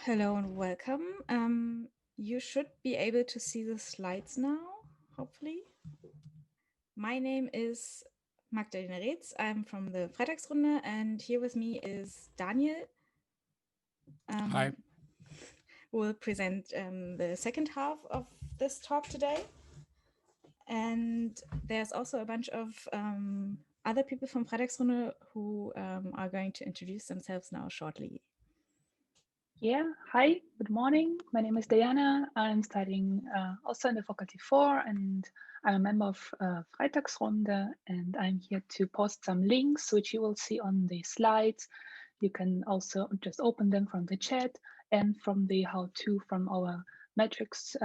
Hello and welcome. You should be able to see the slides now, hopefully. My name is Magdalena Reetz. I'm from the Freitagsrunde, and here with me is Daniel. Hi. Who will present the second half of this talk today. And there's also a bunch of other people from Freitagsrunde who are going to introduce themselves now shortly. Yeah, hi, good morning. My name is Diana. I'm studying also in the Faculty 4 and I'm a member of Freitagsrunde, and I'm here to post some links which you will see on the slides. You can also just open them from the chat and from the how-to from our metrics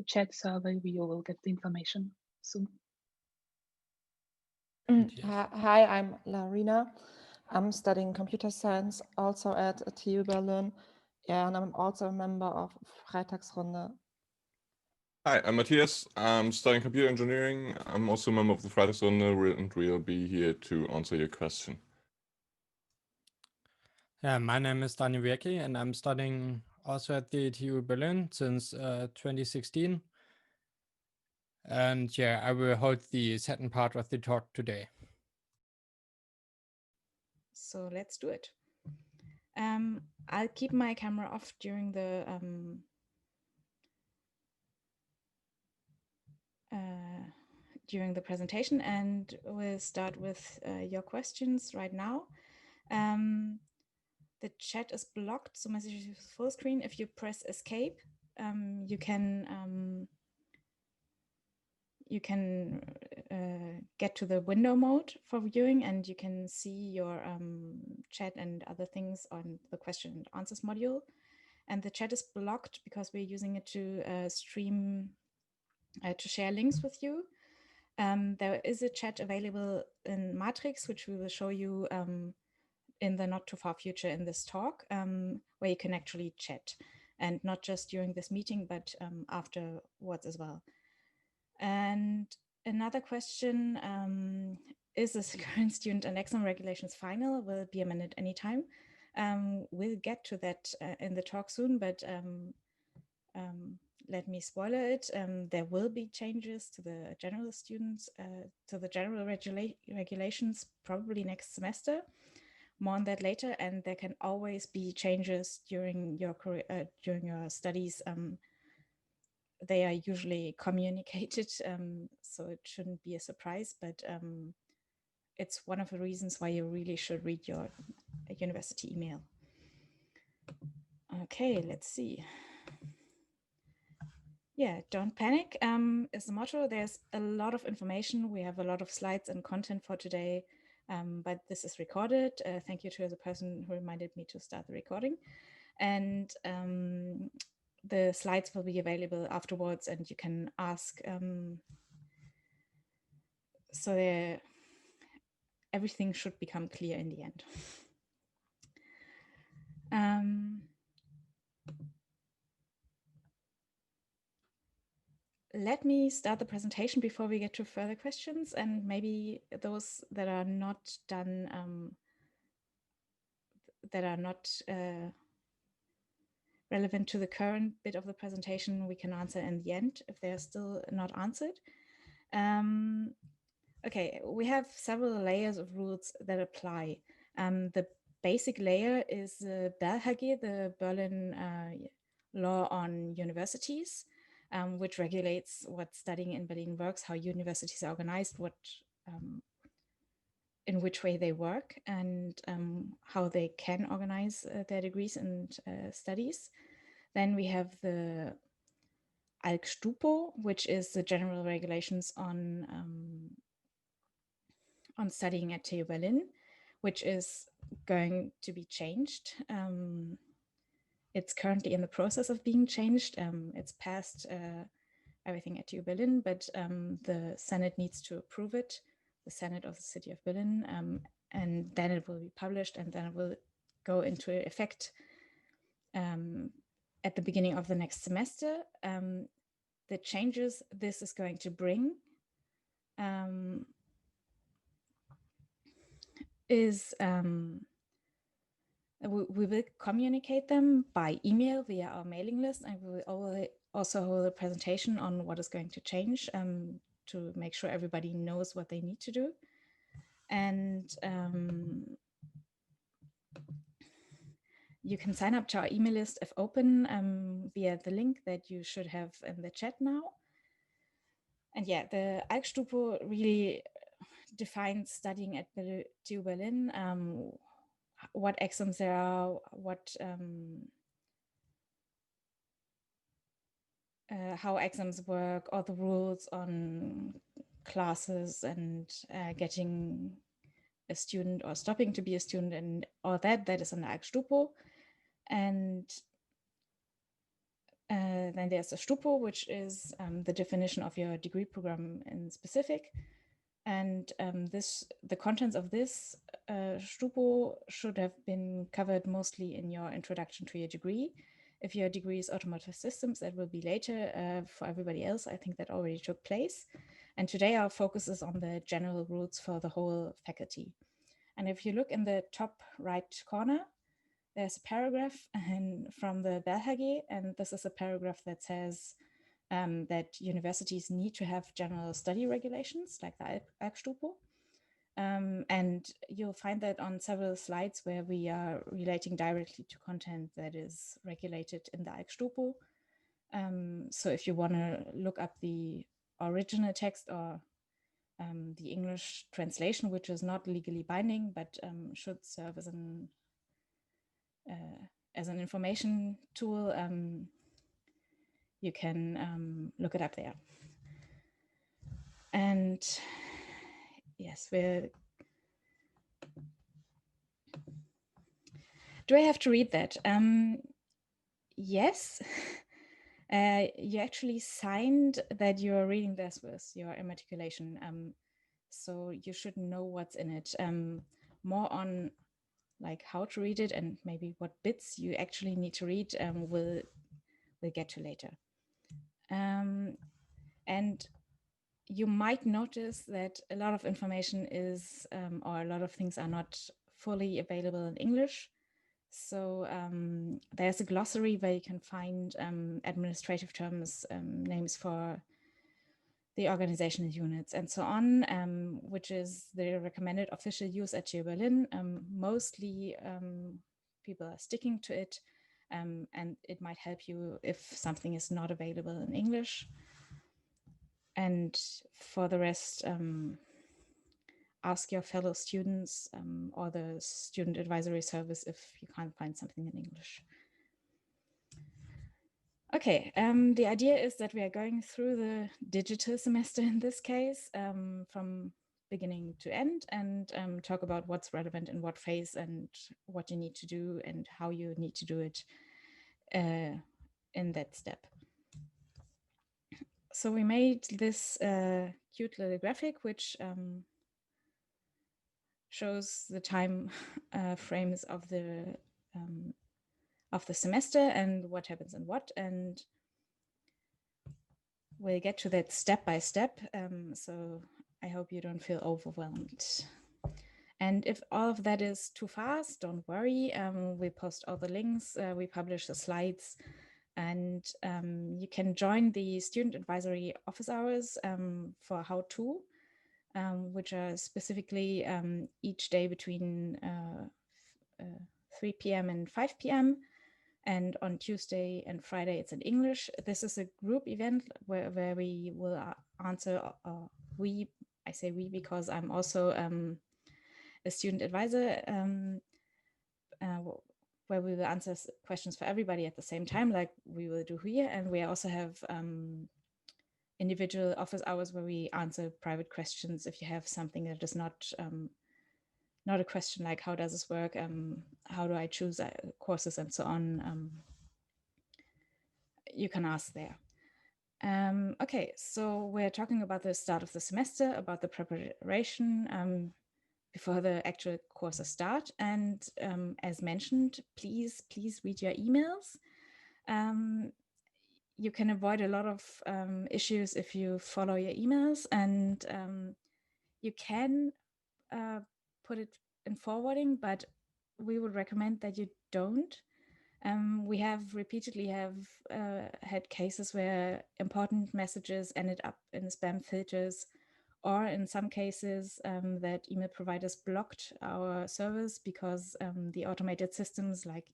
chat survey. You will get the information soon. Hi, I'm Larina. I'm studying computer science also at TU Berlin, and I'm also a member of Freitagsrunde. Hi, I'm Matthias. I'm studying computer engineering. I'm also a member of the Freitagsrunde and we'll be here to answer your question. Yeah, my name is Daniel Werke and I'm studying also at the TU Berlin since 2016. And yeah, I will hold the second part of the talk today. So let's do it. I'll keep my camera off during the presentation, and we'll start with your questions right now. The chat is blocked, so messages full screen. If you press escape, you can get to the window mode for viewing, and you can see your chat and other things on the question and answers module. And the chat is blocked because we're using it to stream, to share links with you. There is a chat available in Matrix, which we will show you in the not too far future in this talk, where you can actually chat, and not just during this meeting, but afterwards as well. And another question, is this current student and exam regulations final? Will be amended anytime. We'll get to that in the talk soon, but let me spoiler it. There will be changes to the general students, to the general regulations, probably next semester. More on that later, and there can always be changes during your career, during your studies. They are usually communicated, so it shouldn't be a surprise, but it's one of the reasons why you really should read your university email. Okay, let's see. Yeah, don't panic is the motto. There's a lot of information. We have a lot of slides and content for today, but this is recorded. Thank you to the person who reminded me to start the recording. And the slides will be available afterwards, and you can ask. So everything should become clear in the end. Let me start the presentation before we get to further questions, and maybe those that are not done, that are not relevant to the current bit of the presentation, we can answer in the end if they're still not answered. Okay, we have several layers of rules that apply. The basic layer is the BerlHG, the Berlin law on universities, which regulates what studying in Berlin works, how universities are organized, in which way they work, and how they can organize their degrees and studies. Then we have the ALK-Stupo, which is the general regulations on studying at TU Berlin, which is going to be changed. It's currently in the process of being changed. It's passed everything at TU Berlin, but the Senate needs to approve it, the Senate of the City of Berlin, and then it will be published, and then it will go into effect at the beginning of the next semester. The changes this is going to bring is We will communicate them by email via our mailing list, and we will also hold a presentation on what is going to change to make sure everybody knows what they need to do. And you can sign up to our email list if open via the link that you should have in the chat now. And yeah, the Eichstupo really defines studying at TU Berlin, what exams there are, what how exams work, all the rules on classes and getting a student or stopping to be a student, and all that is in the Eichstupo. And then there's a Stupo, which is the definition of your degree program in specific. And the contents of this Stupo should have been covered mostly in your introduction to your degree. If your degree is automotive systems, that will be later. For everybody else, I think that already took place. And today our focus is on the general rules for the whole faculty. And if you look in the top right corner, there's a paragraph from the BelHG, and this is a paragraph that says that universities need to have general study regulations like the Eichstupo. And you'll find that on several slides where we are relating directly to content that is regulated in the Eichstupo. So if you want to look up the original text or the English translation, which is not legally binding, but should serve as an information tool, you can look it up there. And yes, do I have to read that? Yes. You actually signed that you're reading this with your immatriculation. So you should know what's in it. More on like how to read it and maybe what bits you actually need to read, we'll get to later. And you might notice that a lot of information is, or a lot of things are not fully available in English. So there's a glossary where you can find administrative terms, names for the organizational units and so on, which is the recommended official use at TU Berlin. Mostly people are sticking to it, and it might help you if something is not available in English. And for the rest, ask your fellow students or the student advisory service if you can't find something in English. Okay, the idea is that we are going through the digital semester in this case, from beginning to end, and talk about what's relevant in what phase and what you need to do and how you need to do it in that step. So we made this cute little graphic, which shows the time frames of the semester and what happens in what, and we'll get to that step by step. So I hope you don't feel overwhelmed. And if all of that is too fast, don't worry. We post all the links, we publish the slides, and you can join the student advisory office hours for how-to, which are specifically each day between 3 p.m. and 5 p.m. And on Tuesday and Friday, it's in English. This is a group event where we will answer, I say we because I'm also a student advisor, where we will answer questions for everybody at the same time, like we will do here. And we also have individual office hours where we answer private questions if you have something that is not a question like how does this work, how do I choose courses and so on, you can ask there. Okay, so we're talking about the start of the semester, about the preparation before the actual courses start. And as mentioned, please read your emails. You can avoid a lot of issues if you follow your emails, and you can put it in forwarding, but we would recommend that you don't. We have repeatedly had cases where important messages ended up in spam filters, or in some cases that email providers blocked our service because the automated systems like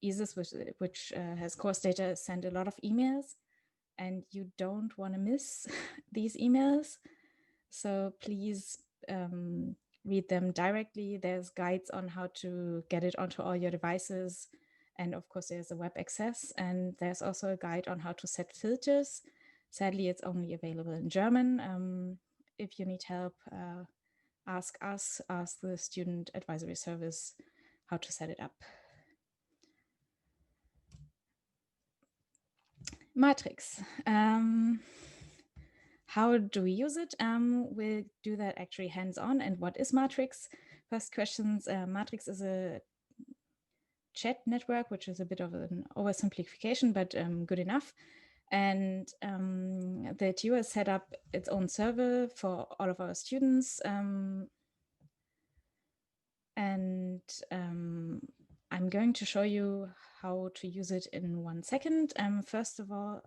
QISPOS, which has course data, send a lot of emails, and you don't want to miss these emails. So please read them directly. There's guides on how to get it onto all your devices. And of course, there's a web access. And there's also a guide on how to set filters. Sadly, it's only available in German. If you need help, ask us, ask the student advisory service how to set it up. Matrix. How do we use it? We'll do that actually hands-on. And what is Matrix? First questions, Matrix is a chat network, which is a bit of an oversimplification, but good enough. And the TU has set up its own server for all of our students. I'm going to show you how to use it in 1 second. First of all,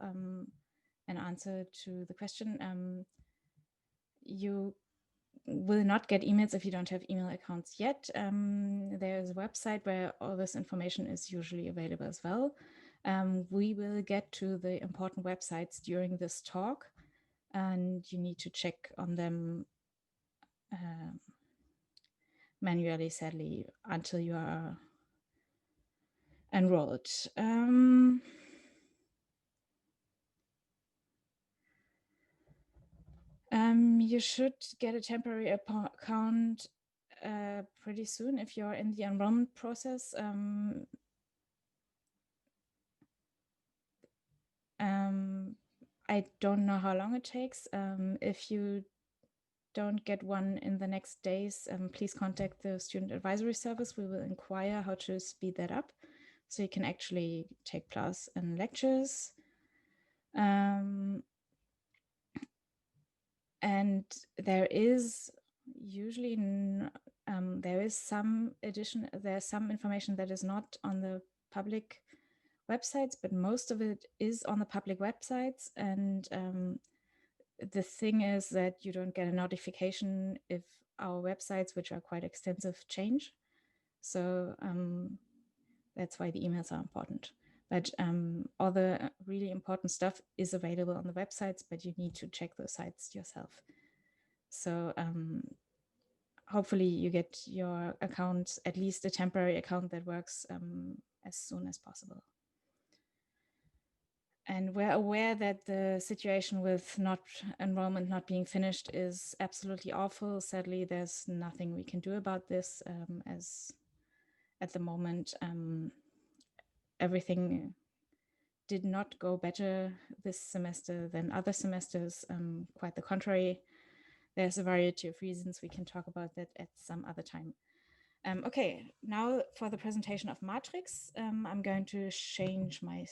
an answer to the question, you will not get emails if you don't have email accounts yet. There's a website where all this information is usually available as well. We will get to the important websites during this talk, and you need to check on them manually, sadly, until you are enrolled. You should get a temporary account pretty soon if you're in the enrollment process. I don't know how long it takes. If you don't get one in the next days, please contact the student advisory service. We will inquire how to speed that up so you can actually take class and lectures. And there is usually there's some information that is not on the public websites, but most of it is on the public websites. And the thing is that you don't get a notification if our websites, which are quite extensive, change. So that's why the emails are important. But all the really important stuff is available on the websites, but you need to check those sites yourself. So hopefully you get your account, at least a temporary account that works as soon as possible. And we're aware that the situation with enrollment not being finished is absolutely awful. Sadly, there's nothing we can do about this as at the moment. Everything did not go better this semester than other semesters, quite the contrary. There's a variety of reasons. We can talk about that at some other time. Okay, now for the presentation of Matrix, I'm going to change my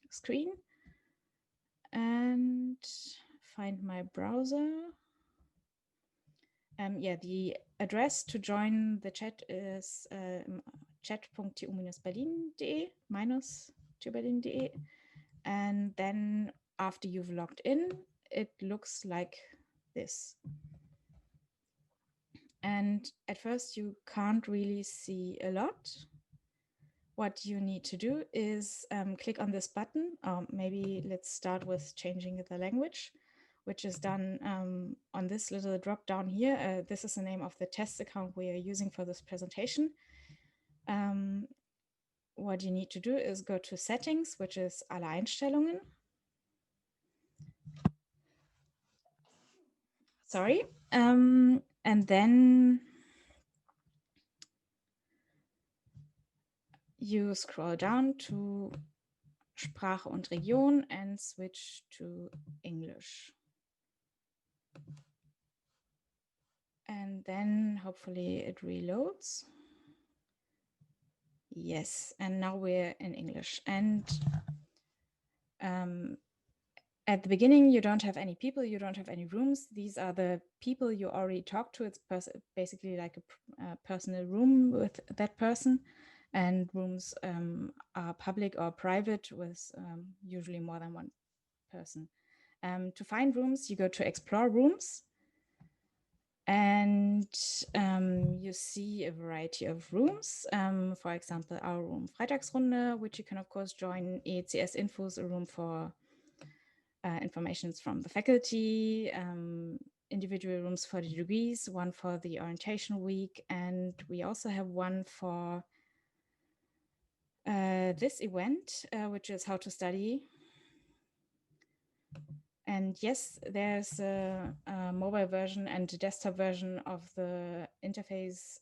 screen and find my browser. Yeah, the address to join the chat is chat.tu-berlin.de, -tu-berlin.de. And then after you've logged in, it looks like this. And at first you can't really see a lot. What you need to do is click on this button. Maybe let's start with changing the language, which is done on this little drop down here. This is the name of the test account we are using for this presentation. What you need to do is go to settings, which is alle Einstellungen. Sorry. And then you scroll down to Sprache und Region and switch to English. And then hopefully it reloads. Yes, and now we're in English. And At the beginning, you don't have any people, you don't have any rooms. These are the people you already talked to. It's basically like a personal room with that person. And rooms are public or private with usually more than one person. To find rooms, you go to Explore Rooms. And you see a variety of rooms. For example, our room Freitagsrunde, which you can of course join. ECS Infos, a room for informations from the faculty, individual rooms for the degrees, one for the orientation week, and we also have one for this event, which is how to study. And yes, there's a mobile version and a desktop version of the interface,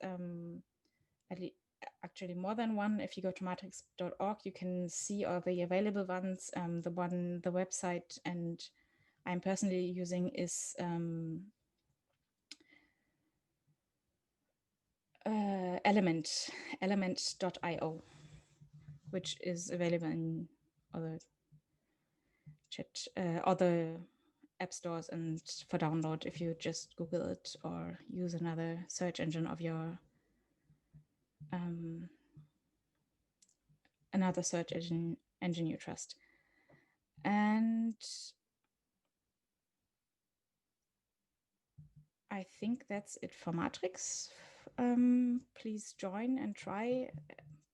actually more than one. If you go to matrix.org, you can see all the available ones. The website and I'm personally using is element.io, which is available in other app stores and for download if you just Google it or use another search engine of your another search engine you trust. And I think that's it for Matrix. Please join and try.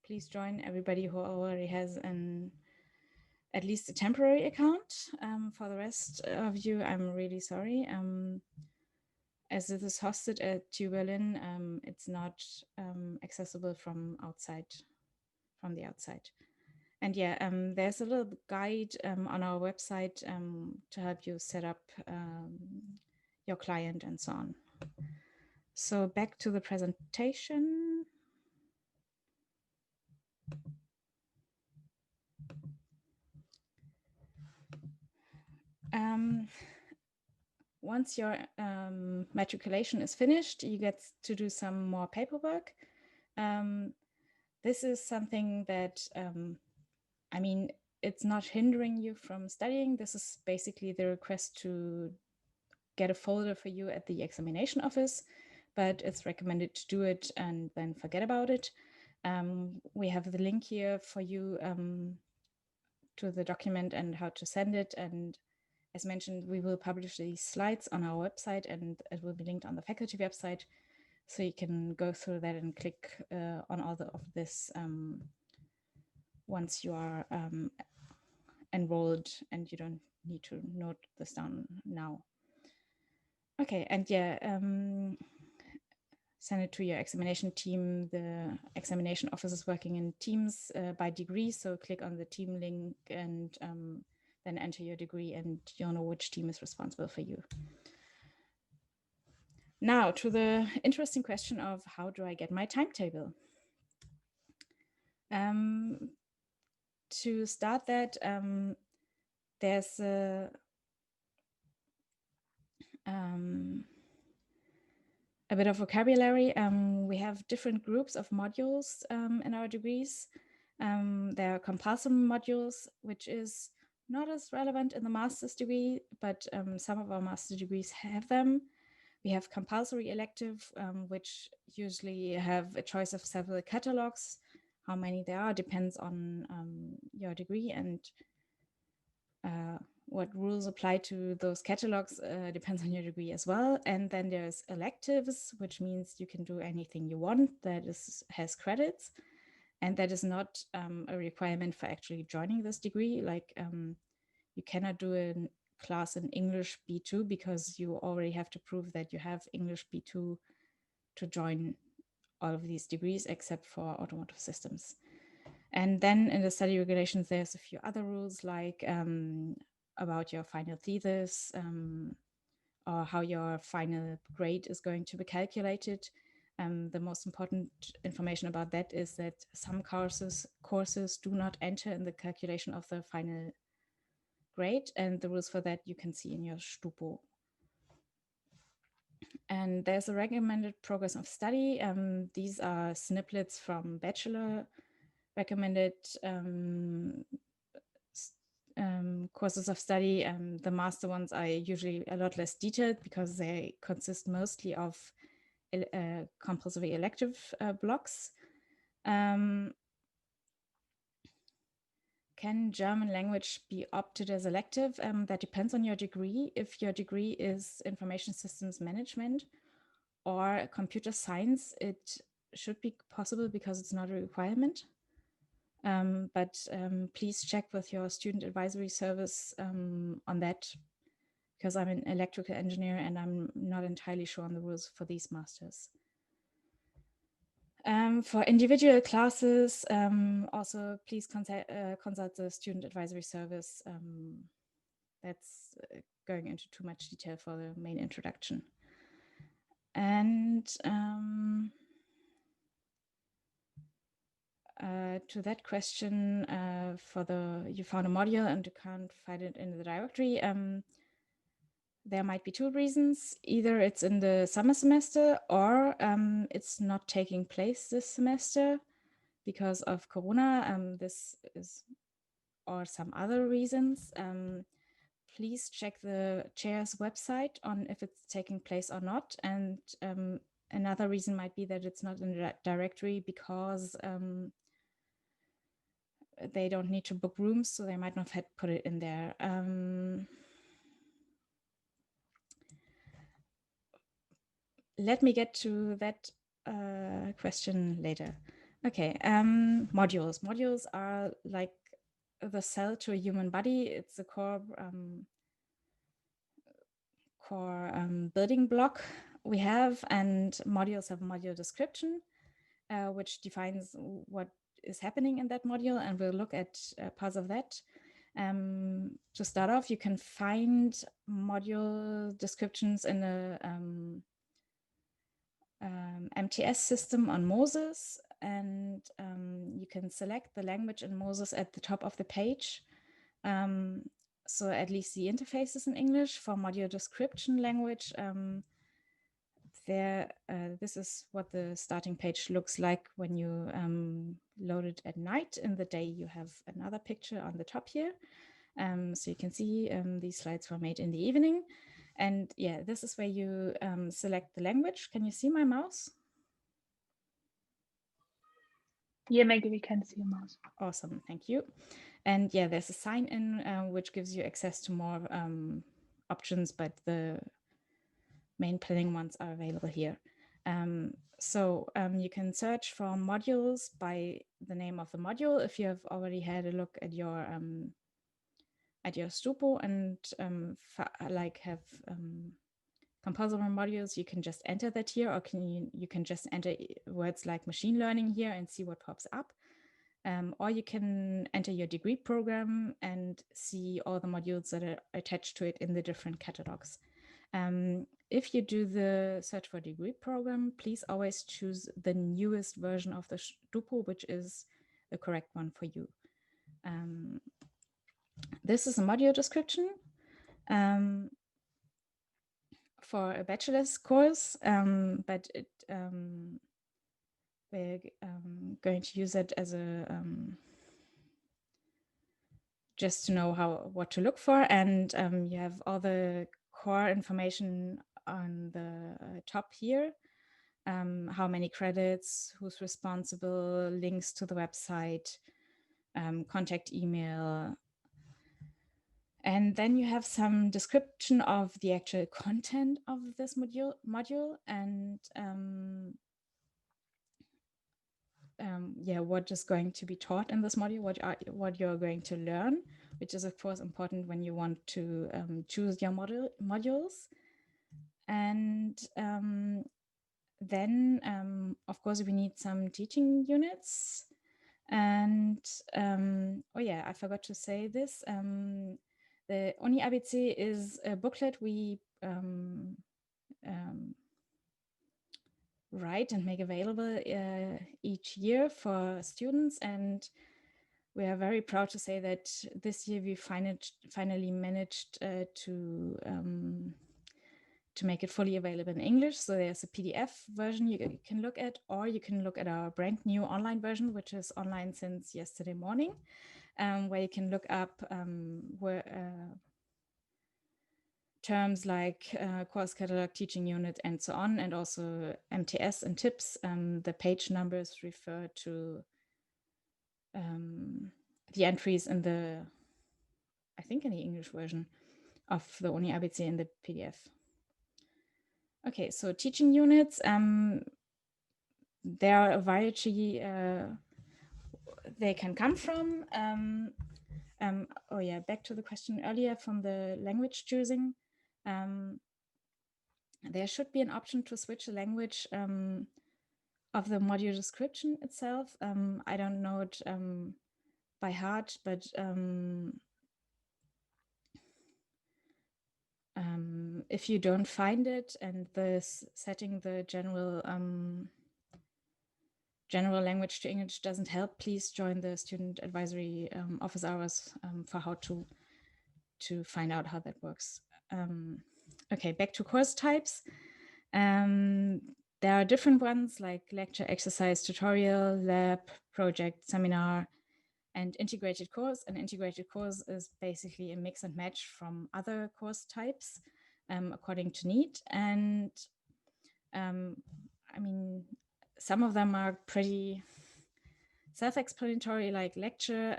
Please join everybody who already has at least a temporary account. For the rest of you, I'm really sorry. As it is hosted at TU Berlin, it's not accessible from the outside. And yeah, there's a little guide on our website to help you set up your client and so on. So back to the presentation. Once your matriculation is finished, you get to do some more paperwork. This is something that, I mean, it's not hindering you from studying. This is basically the request to get a folder for you at the examination office, but it's recommended to do it and then forget about it. We have the link here for you to the document and how to send it. And as mentioned, we will publish these slides on our website and it will be linked on the faculty website. So you can go through that and click on all of this once you are enrolled, and you don't need to note this down now. Okay, and yeah, send it to your examination team. The examination office is working in teams by degree, so click on the team link and then enter your degree and you'll know which team is responsible for you. Now to the interesting question of how do I get my timetable? To start that, there's a bit of vocabulary. We have different groups of modules in our degrees. There are compulsory modules, which is not as relevant in the master's degree, but some of our master's degrees have them. We have compulsory elective, which usually have a choice of several catalogs. How many there are depends on your degree, and what rules apply to those catalogs depends on your degree as well. And then there's electives, which means you can do anything you want that has credits. And that is not a requirement for actually joining this degree. Like you cannot do a class in English B2 because you already have to prove that you have English B2 to join all of these degrees except for automotive systems. And then in the study regulations, there's a few other rules like about your final thesis or how your final grade is going to be calculated. The most important information about that is that some courses do not enter in the calculation of the final grade, and the rules for that you can see in your Stupo. And there's a recommended progress of study. These are snippets from bachelor recommended courses of study, the master ones are usually a lot less detailed because they consist mostly of compulsory elective blocks. Can German language be opted as elective? That depends on your degree. If your degree is information systems management or computer science, it should be possible because it's not a requirement. But please check with your student advisory service on that, because I'm an electrical engineer and I'm not entirely sure on the rules for these masters. For individual classes, also please consult the student advisory service. That's going into too much detail for the main introduction. And to that question, you found a module and you can't find it in the directory. There might be two reasons. Either it's in the summer semester or it's not taking place this semester because of Corona. This is, or some other reasons. Please check the chair's website on if it's taking place or not. And another reason might be that it's not in the directory because they don't need to book rooms, so they might not have put it in there. Let me get to that question later. Okay, modules. Modules are like the cell to a human body. It's a core building block we have, and modules have a module description, which defines what is happening in that module, and we'll look at parts of that. To start off, you can find module descriptions in a MTS system on Moses, and you can select the language in Moses at the top of the page. So at least the interface is in English. For module description language, this is what the starting page looks like when you load it at night. In the day, you have another picture on the top here. So you can see these slides were made in the evening. And yeah, this is where you select the language. Can you see my mouse? Yeah, Maggie, we can see your mouse. Awesome, thank you. And yeah, there's a sign in which gives you access to more options, but the main planning ones are available here. So you can search for modules by the name of the module. If you have already had a look at your Stupo and have compulsory modules, you can just enter that here, or you can just enter words like machine learning here and see what pops up. Or you can enter your degree program and see all the modules that are attached to it in the different catalogs. If you do the search for degree program, please always choose the newest version of the Stupo, which is the correct one for you. This is a module description for a bachelor's course, but we're going to use it as a just to know what to look for, and you have all the core information on the top here. How many credits, who's responsible, links to the website, contact email. And then you have some description of the actual content of this module and what is going to be taught in this module, what you're going to learn, which is of course important when you want to choose your modules. And then of course we need some teaching units. And oh yeah, I forgot to say this. The Uni ABC is a booklet we write and make available each year for students, and we are very proud to say that this year we finally managed to to make it fully available in English. So there's a PDF version you can look at, or you can look at our brand new online version, which is online since yesterday morning, where you can look up terms like course catalog, teaching unit, and so on, and also MTS and tips. The page numbers refer to the entries in the, I think in the English version of the Uni ABC in the PDF. Okay, so teaching units, there are a variety they can come from. Oh yeah, back to the question earlier from the language choosing. There should be an option to switch the language of the module description itself. I don't know it by heart, but if you don't find it and setting the general language to English doesn't help, please join the student advisory office hours for how to find out how that works. Okay, back to course types. There are different ones like lecture, exercise, tutorial, lab, project, seminar, and integrated course. An integrated course is basically a mix and match from other course types according to need. And I mean, some of them are pretty self-explanatory, like lecture.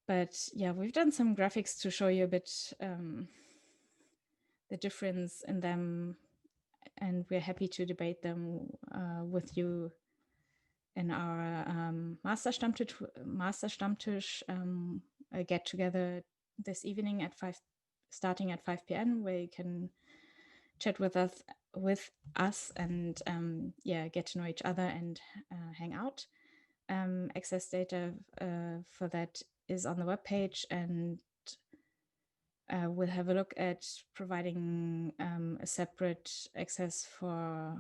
But yeah, we've done some graphics to show you a bit the difference in them, and we're happy to debate them with you in our Master Stammtisch get together this evening at starting at 5 p.m. where you can chat with us and yeah, get to know each other and hang out. Access data for that is on the webpage, and we'll have a look at providing a separate access for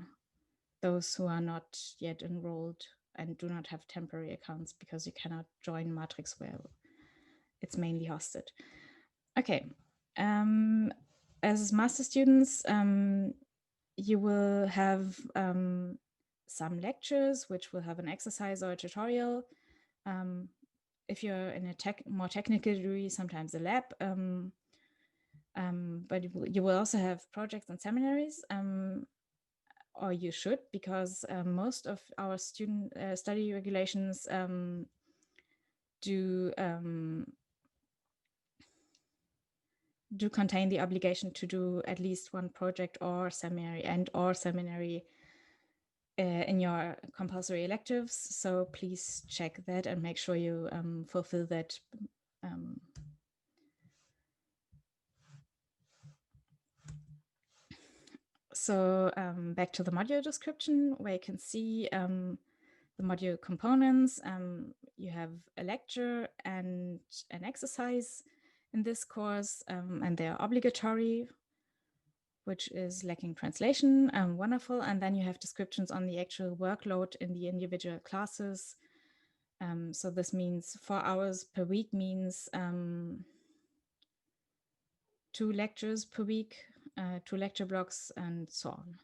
those who are not yet enrolled and do not have temporary accounts, because you cannot join Matrix where it's mainly hosted. Okay, as master students, you will have some lectures which will have an exercise or a tutorial. If you're in a more technical degree, sometimes a lab, but you will also have projects and seminaries, or you should, because most of our student study regulations do contain the obligation to do at least one project or seminary in your compulsory electives. So please check that and make sure you fulfill that. So back to the module description, where you can see the module components. You have a lecture and an exercise in this course, and they're obligatory, which is lacking translation. Wonderful. And then you have descriptions on the actual workload in the individual classes. So this means 4 hours per week means 2 lectures per week, 2 lecture blocks, and so on.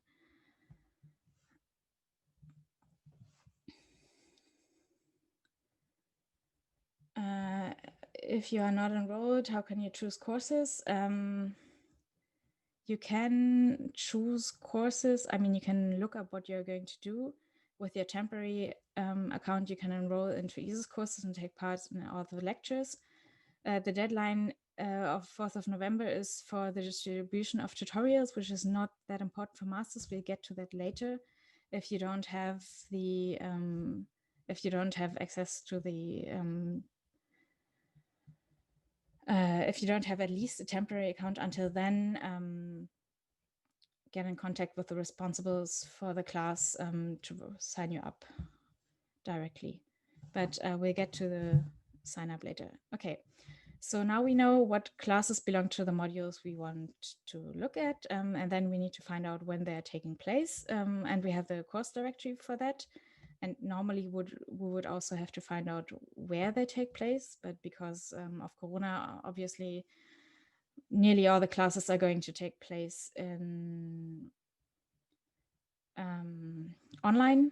If you are not enrolled, how can you choose courses? You can choose courses. I mean, you can look up what you're going to do. With your temporary account, you can enroll into EASYS courses and take part in all the lectures. The deadline of 4th of November is for the distribution of tutorials, which is not that important for masters. We'll get to that later. If you don't have the if you don't have access to the if you don't have at least a temporary account until then, get in contact with the responsibles for the class to sign you up directly. But we'll get to the sign up later. Okay, so now we know what classes belong to the modules we want to look at, and then we need to find out when they're taking place, and we have the course directory for that. And normally we would also have to find out where they take place, but because of Corona, obviously nearly all the classes are going to take place in online.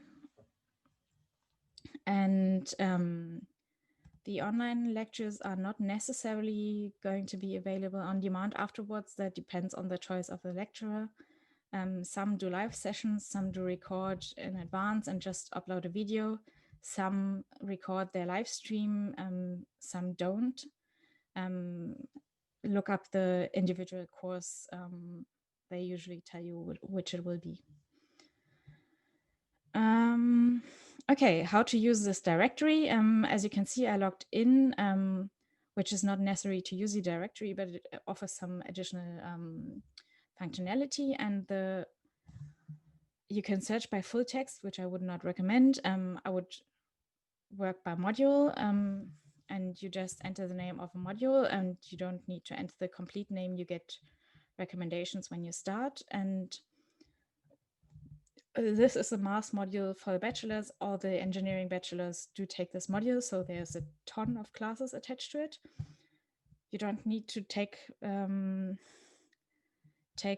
And the online lectures are not necessarily going to be available on demand afterwards. That depends on the choice of the lecturer. Some do live sessions, some do record in advance and just upload a video. Some record their live stream, some don't. Look up the individual course. They usually tell you which it will be. Okay, how to use this directory. As you can see, I logged in, which is not necessary to use the directory, but it offers some additional functionality. And you can search by full text, which I would not recommend. I would work by module, and you just enter the name of a module, and you don't need to enter the complete name. You get recommendations when you start. And this is a mass module for the bachelors. All the engineering bachelors do take this module, so there's a ton of classes attached to it. You don't need to take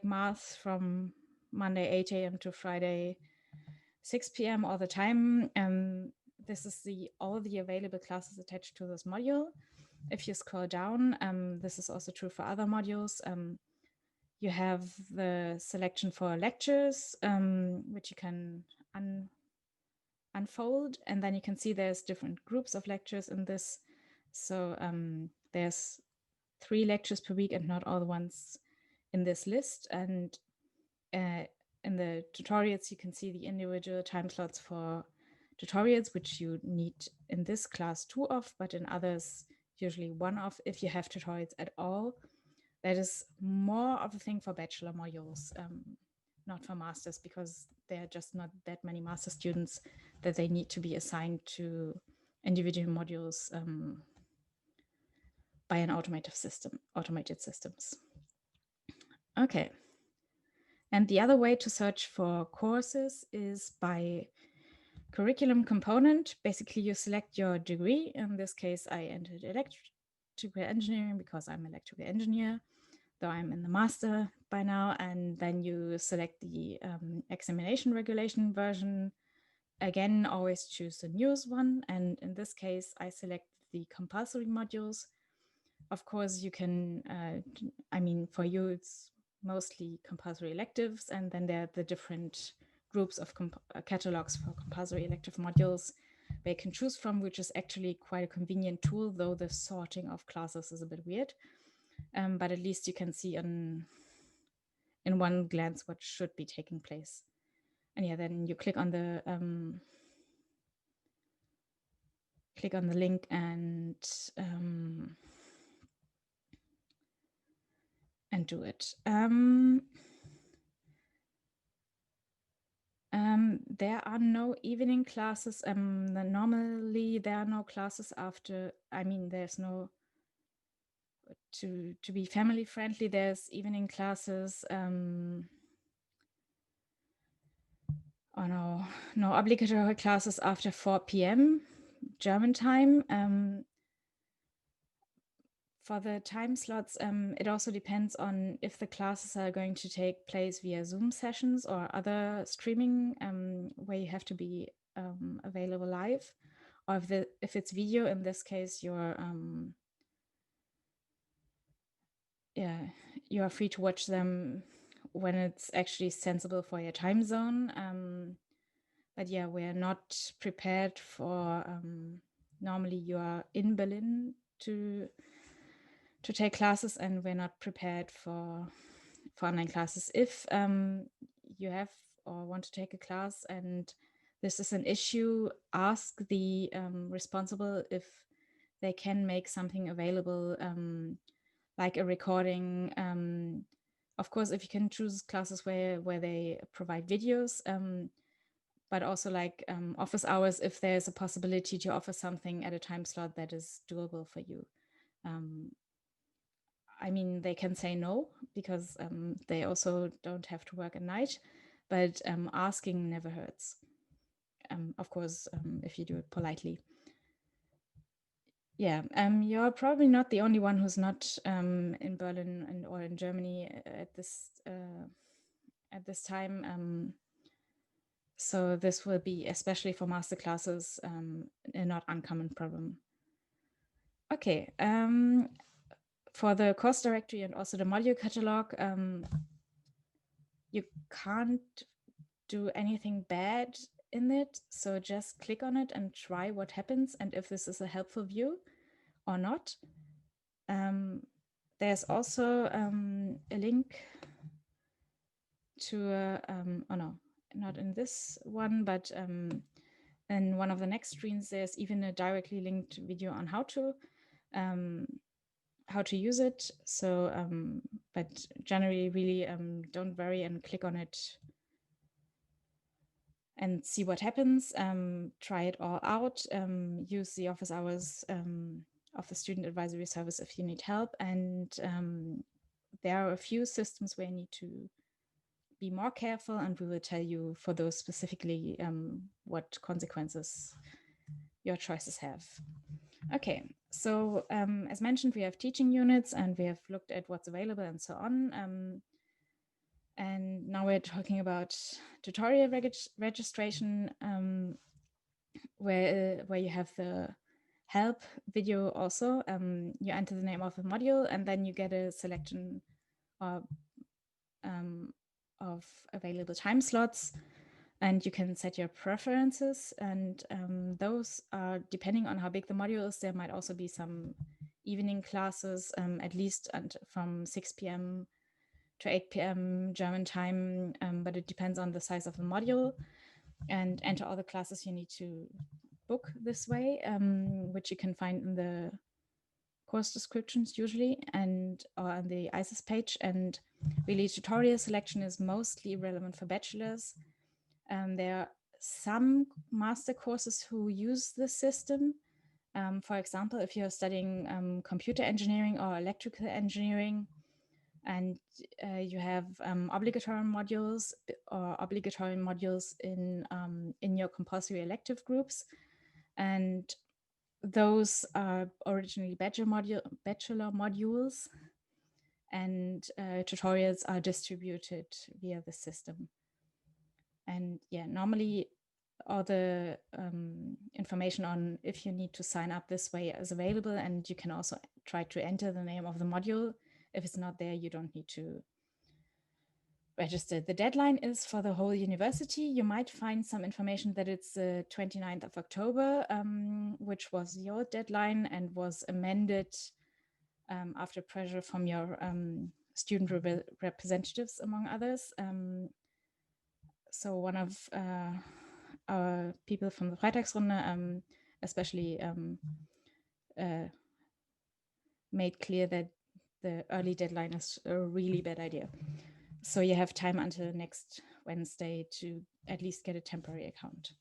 math from Monday 8 a.m. to Friday 6 p.m. all the time. This is all the available classes attached to this module. If you scroll down, this is also true for other modules. You have the selection for lectures, which you can unfold, and then you can see there's different groups of lectures in this. So there's 3 lectures per week and not all the ones in this list. And in the tutorials, you can see the individual time slots for tutorials, which you need in this class 2 of, but in others, usually 1 of, if you have tutorials at all. That is more of a thing for bachelor modules, not for masters, because there are just not that many master students that they need to be assigned to individual modules by an automated systems. Okay. And the other way to search for courses is by curriculum component. Basically, you select your degree. In this case, I entered electrical engineering because I'm an electrical engineer, though I'm in the master by now. And then you select the examination regulation version. Again, always choose the newest one. And in this case, I select the compulsory modules. Of course, you can, for you, it's mostly compulsory electives, and then there are the different groups of catalogs for compulsory elective modules they can choose from, which is actually quite a convenient tool, though the sorting of classes is a bit weird. But at least you can see in one glance what should be taking place. And yeah, then you click on the link and do it. There are no evening classes. Normally there are no classes after, there's no, to be family friendly, there's evening classes. No obligatory classes after 4 p.m. German time. For the time slots, it also depends on if the classes are going to take place via Zoom sessions or other streaming where you have to be available live, or if it's video. In this case, you are free to watch them when it's actually sensible for your time zone. But yeah, we're not prepared for. Normally, you are in Berlin to take classes, and we're not prepared for online classes. If you have or want to take a class and this is an issue, ask the responsible if they can make something available, like a recording. Of course, if you can choose classes where they provide videos, but also like office hours, if there's a possibility to offer something at a time slot that is doable for you. They can say no because they also don't have to work at night, but asking never hurts. Of course, if you do it politely. Yeah, you're probably not the only one who's not in Berlin or in Germany at this time. So this will be, especially for master classes, a not uncommon problem. Okay, for the course directory and also the module catalog, you can't do anything bad in it. So just click on it and try what happens and if this is a helpful view or not. There's also a link to, oh no, not in this one, but in one of the next screens, there's even a directly linked video on how to use it. So, but generally really don't worry and click on it and see what happens. Try it all out. Use the office hours of the Student Advisory Service if you need help. And there are a few systems where you need to be more careful, and we will tell you for those specifically what consequences your choices have. Okay, so as mentioned, we have teaching units and we have looked at what's available and so on. And now we're talking about tutorial registration, where you have the help video also. You enter the name of the module and then you get a selection of available time slots, and you can set your preferences, and those are depending on how big the module is. There might also be some evening classes, at least from 6 p.m. to 8 p.m. German time, but it depends on the size of the module. And enter all the classes you need to book this way, which you can find in the course descriptions usually, and on the ISIS page. And really tutorial selection is mostly relevant for bachelors. There are some master courses who use this system. For example, if you're studying computer engineering or electrical engineering, and you have obligatory modules or obligatory modules in your compulsory elective groups, and those are originally bachelor modules, and tutorials are distributed via the system. And yeah, normally all the information on if you need to sign up this way is available, and you can also try to enter the name of the module. If it's not there, you don't need to register. The deadline is for the whole university. You might find some information that it's the 29th of October, which was your deadline and was amended after pressure from your student representatives, among others. So one of our people from the Freitagsrunde especially made clear that the early deadline is a really bad idea. So you have time until next Wednesday to at least get a temporary account.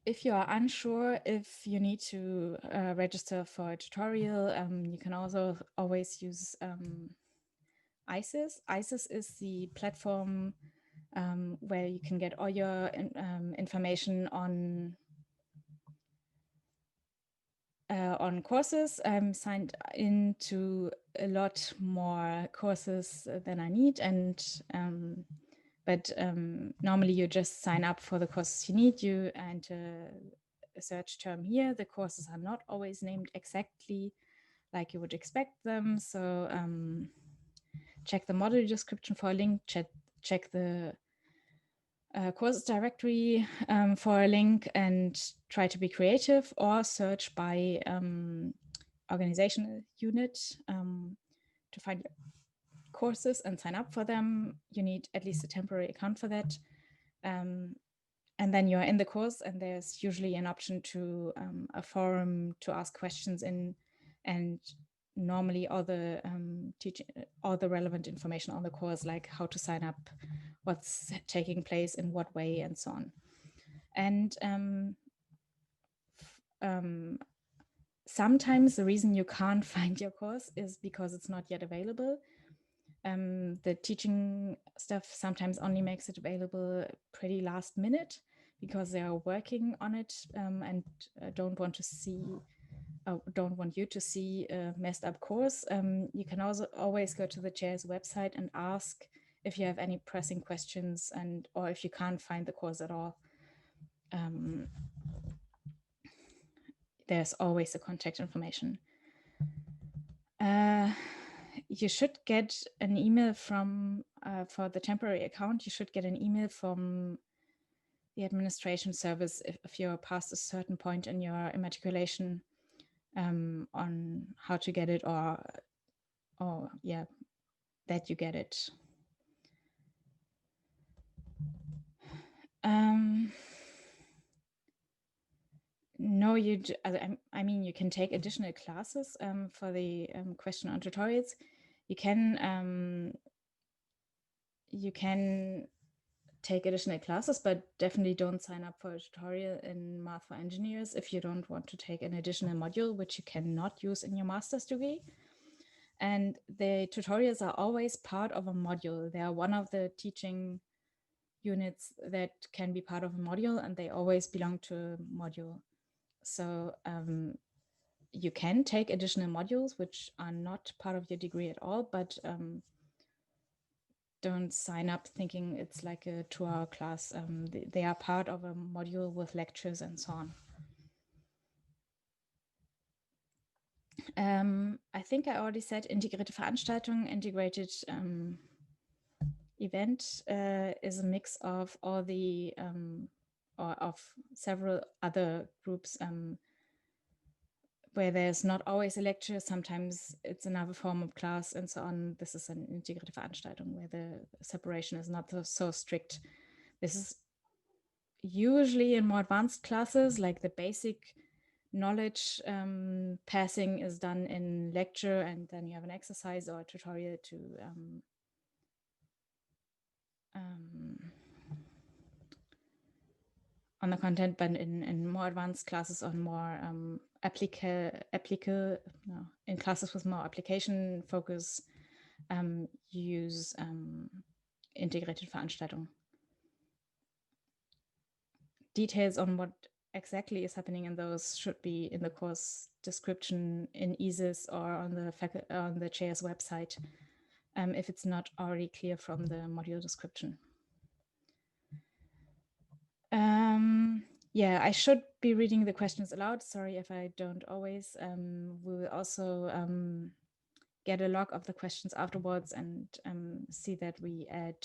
If you are unsure if you need to register for a tutorial, you can also always use ISIS. ISIS is the platform where you can get all your information on courses. I'm signed into a lot more courses than I need, and but normally you just sign up for the courses you need. You enter a search term here. The courses are not always named exactly like you would expect them, so check the module description for a link, check the courses directory for a link, and try to be creative, or search by organizational unit to find your courses and sign up for them. You need at least a temporary account for that. And then you're in the course, and there's usually an option to a forum to ask questions in, and normally all the all the relevant information on the course, like how to sign up, what's taking place in what way, and so on. And sometimes the reason you can't find your course is because it's not yet available. The teaching stuff sometimes only makes it available pretty last minute, because they are working on it and don't want you to see a messed up course, you can also always go to the chair's website and ask if you have any pressing questions or if you can't find the course at all. There's always the contact information. You should get an email from, for the temporary account, you should get an email from the administration service if you're past a certain point in your immatriculation on how to get it or yeah, that you get it. No, I mean, you can take additional classes for the question on tutorials. You can take additional classes, but definitely don't sign up for a tutorial in Math for Engineers if you don't want to take an additional module, which you cannot use in your master's degree. And the tutorials are always part of a module. They are one of the teaching units that can be part of a module, and they always belong to a module. So you can take additional modules which are not part of your degree at all, but don't sign up thinking it's like a 2-hour class. They are part of a module with lectures and so on. I think I already said integrierte Veranstaltung, integrated event is a mix of all the, or of several other groups where there's not always a lecture, sometimes it's another form of class and so on. This is an integrierte Veranstaltung where the separation is not so strict. This is usually in more advanced classes, like the basic knowledge passing is done in lecture, and then you have an exercise or a tutorial to on the content, but in more advanced classes or more in classes with more application focus, you use integrated Veranstaltung. Details on what exactly is happening in those should be in the course description in ISIS or on the chair's website, if it's not already clear from the module description. Yeah, I should be reading the questions aloud. Sorry if I don't always. We will also get a log of the questions afterwards and see that we add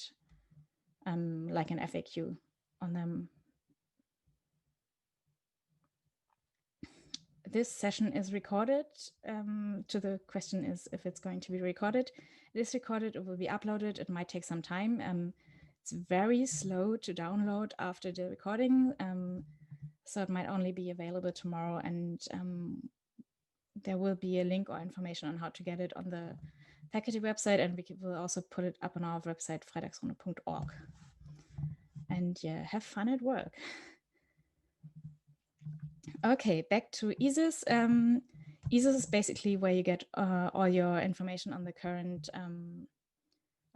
like an FAQ on them. This session is recorded. To the question is if it's going to be recorded. It is recorded, it will be uploaded. It might take some time. It's very slow to download after the recording. So it might only be available tomorrow, and there will be a link or information on how to get it on the faculty website, and we will also put it up on our website, freitagsrunde.org. And yeah, have fun at work. Okay, back to ISIS. ISIS is basically where you get all your information on the current, on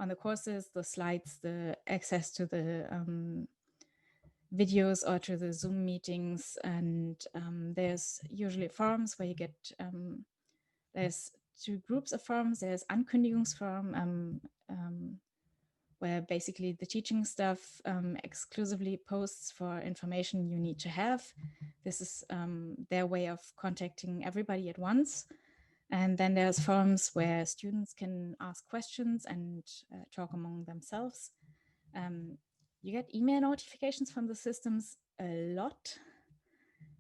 the courses, the slides, the access to the videos or to the Zoom meetings, and there's usually forums where you get, there's 2 groups of forums. There's Ankündigungsforum, where basically the teaching staff exclusively posts for information you need to have. This is their way of contacting everybody at once. And then there's forums where students can ask questions and talk among themselves. You get email notifications from the systems a lot.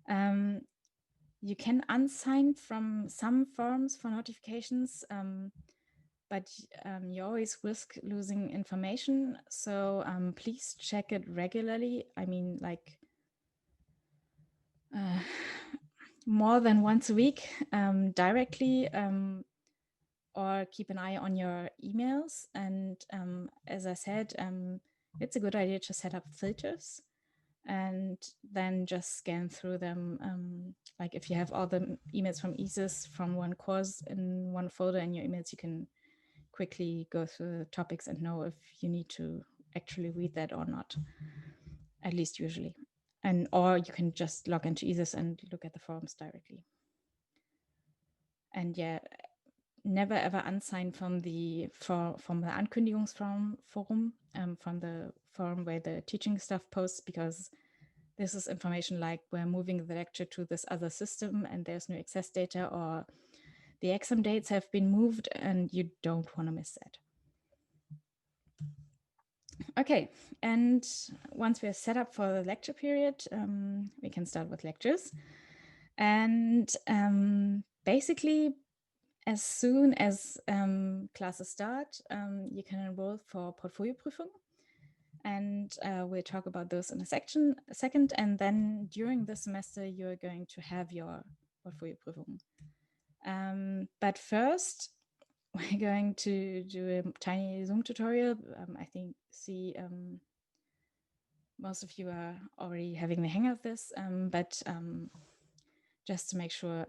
You can unsign from some forums for notifications, but you always risk losing information. So please check it regularly. I mean, like more than once a week directly, or keep an eye on your emails. And as I said, it's a good idea to set up filters and then just scan through them. Like if you have all the emails from ISIS from one course in one folder in your emails, you can quickly go through the topics and know if you need to actually read that or not, at least usually. or you can just log into ESIS and look at the forums directly. And yeah, never ever unsign from the Ankündigungsforum, from the forum where the teaching stuff posts, because this is information like we're moving the lecture to this other system and there's no access data, or the exam dates have been moved, and you don't want to miss that. Okay, and once we're set up for the lecture period, we can start with lectures. And basically, as soon as classes start, you can enroll for Portfolioprüfung. And we'll talk about those in a second. And then during the semester, you're going to have your Portfolioprüfung. But first, we're going to do a tiny Zoom tutorial. I think most of you are already having the hang of this, but just to make sure,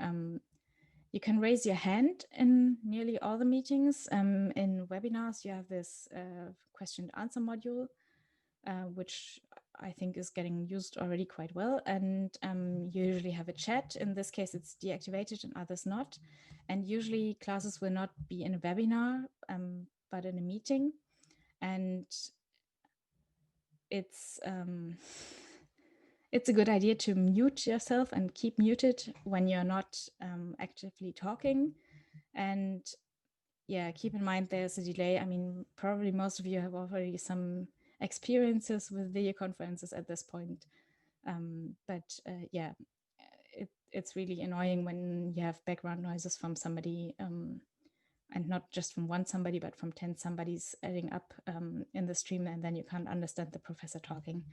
you can raise your hand in nearly all the meetings. In webinars, you have this question and answer module, which I think is getting used already quite well. And you usually have a chat. In this case, it's deactivated and others not. And usually classes will not be in a webinar, but in a meeting. And it's a good idea to mute yourself and keep muted when you're not actively talking. And yeah, keep in mind there's a delay. I mean, probably most of you have already some experiences with video conferences at this point. But yeah, it's really annoying when you have background noises from somebody, and not just from one somebody, but from 10 somebodies adding up in the stream, and then you can't understand the professor talking.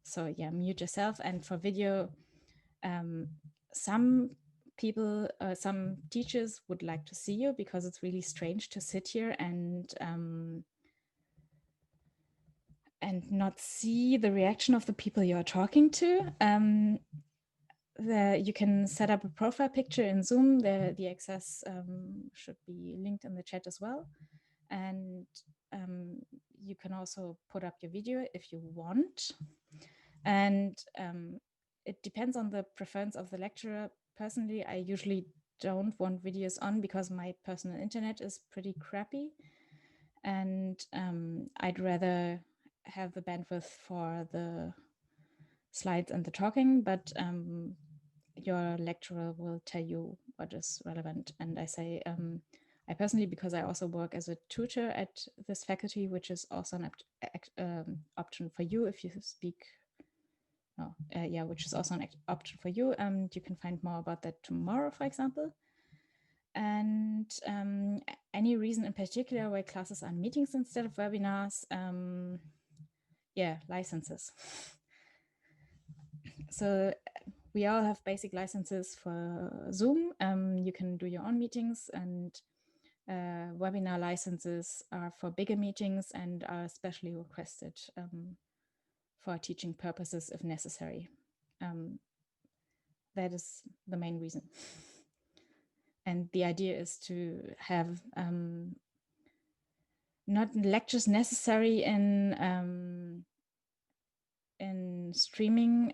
So yeah, mute yourself. And for video, some people, some teachers would like to see you, because it's really strange to sit here and not see the reaction of the people you're talking to. You can set up a profile picture in Zoom. The access should be linked in the chat as well. And you can also put up your video if you want. And it depends on the preference of the lecturer. Personally, I usually don't want videos on because my personal internet is pretty crappy. And I'd rather have the bandwidth for the slides and the talking, but your lecturer will tell you what is relevant. And I say, I personally, because I also work as a tutor at this faculty, which is also an option for you if you speak. Yeah, which is also an option for you. You can find more about that tomorrow, for example. And any reason in particular why classes are meetings instead of webinars? Yeah, licenses. So we all have basic licenses for Zoom. You can do your own meetings, and webinar licenses are for bigger meetings and are especially requested for teaching purposes if necessary. That is the main reason. And the idea is to have not lectures necessary in streaming,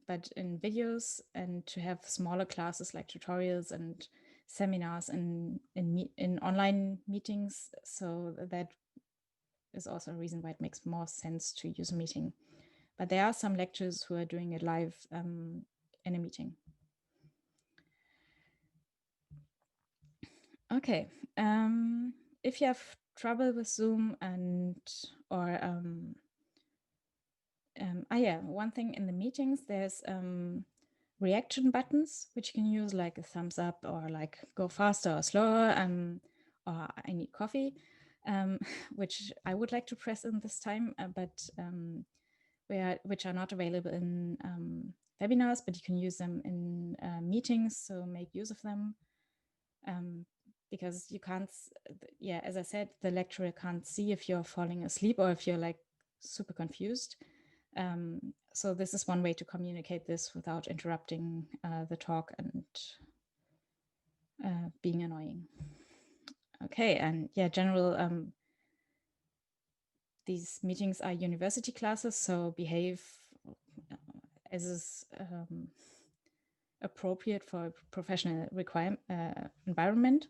but in videos, and to have smaller classes like tutorials and seminars in online meetings. So that is also a reason why it makes more sense to use a meeting. But there are some lecturers who are doing it live in a meeting. Okay, if you have trouble with Zoom yeah, one thing in the meetings, there's reaction buttons, which you can use, like a thumbs up or like go faster or slower, or I need coffee, which I would like to press in this time, but which are not available in webinars, but you can use them in meetings, so make use of them. Because you can't, yeah, as I said, the lecturer can't see if you're falling asleep or if you're like super confused. So this is one way to communicate this without interrupting the talk and being annoying. Okay, and yeah, general, these meetings are university classes, so behave as is appropriate for a professional environment.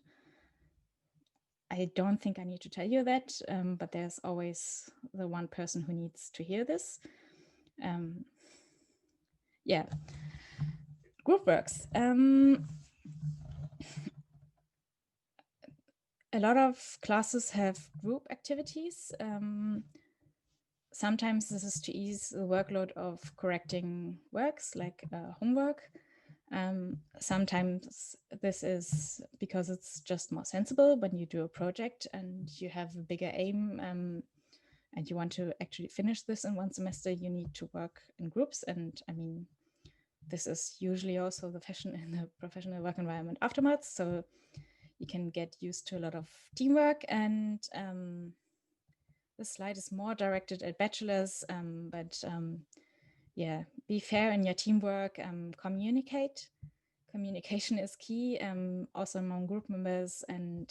I don't think I need to tell you that, but there's always the one person who needs to hear this. Yeah, group works. A lot of classes have group activities. Sometimes this is to ease the workload of correcting works like homework. Sometimes this is because it's just more sensible when you do a project and you have a bigger aim and you want to actually finish this in one semester, you need to work in groups. And I mean, this is usually also the fashion in the professional work environment afterwards. So you can get used to a lot of teamwork. And this slide is more directed at bachelors, but yeah, be fair in your teamwork, communicate. Communication is key, also among group members. And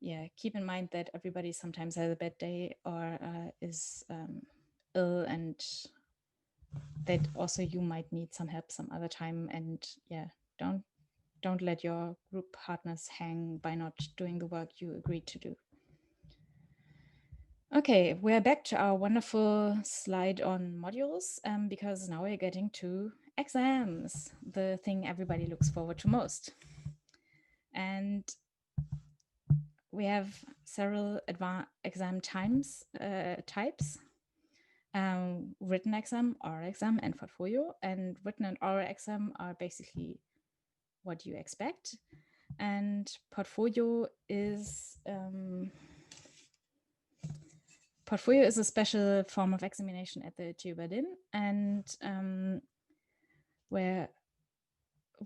yeah, keep in mind that everybody sometimes has a bad day or is ill, and that also you might need some help some other time. And yeah, don't let your group partners hang by not doing the work you agreed to do. Okay, we're back to our wonderful slide on modules, because now we're getting to exams, the thing everybody looks forward to most. And we have several exam types, written exam, oral exam, and portfolio. And written and oral exam are basically what you expect. And portfolio is a special form of examination at the TU Berlin, and where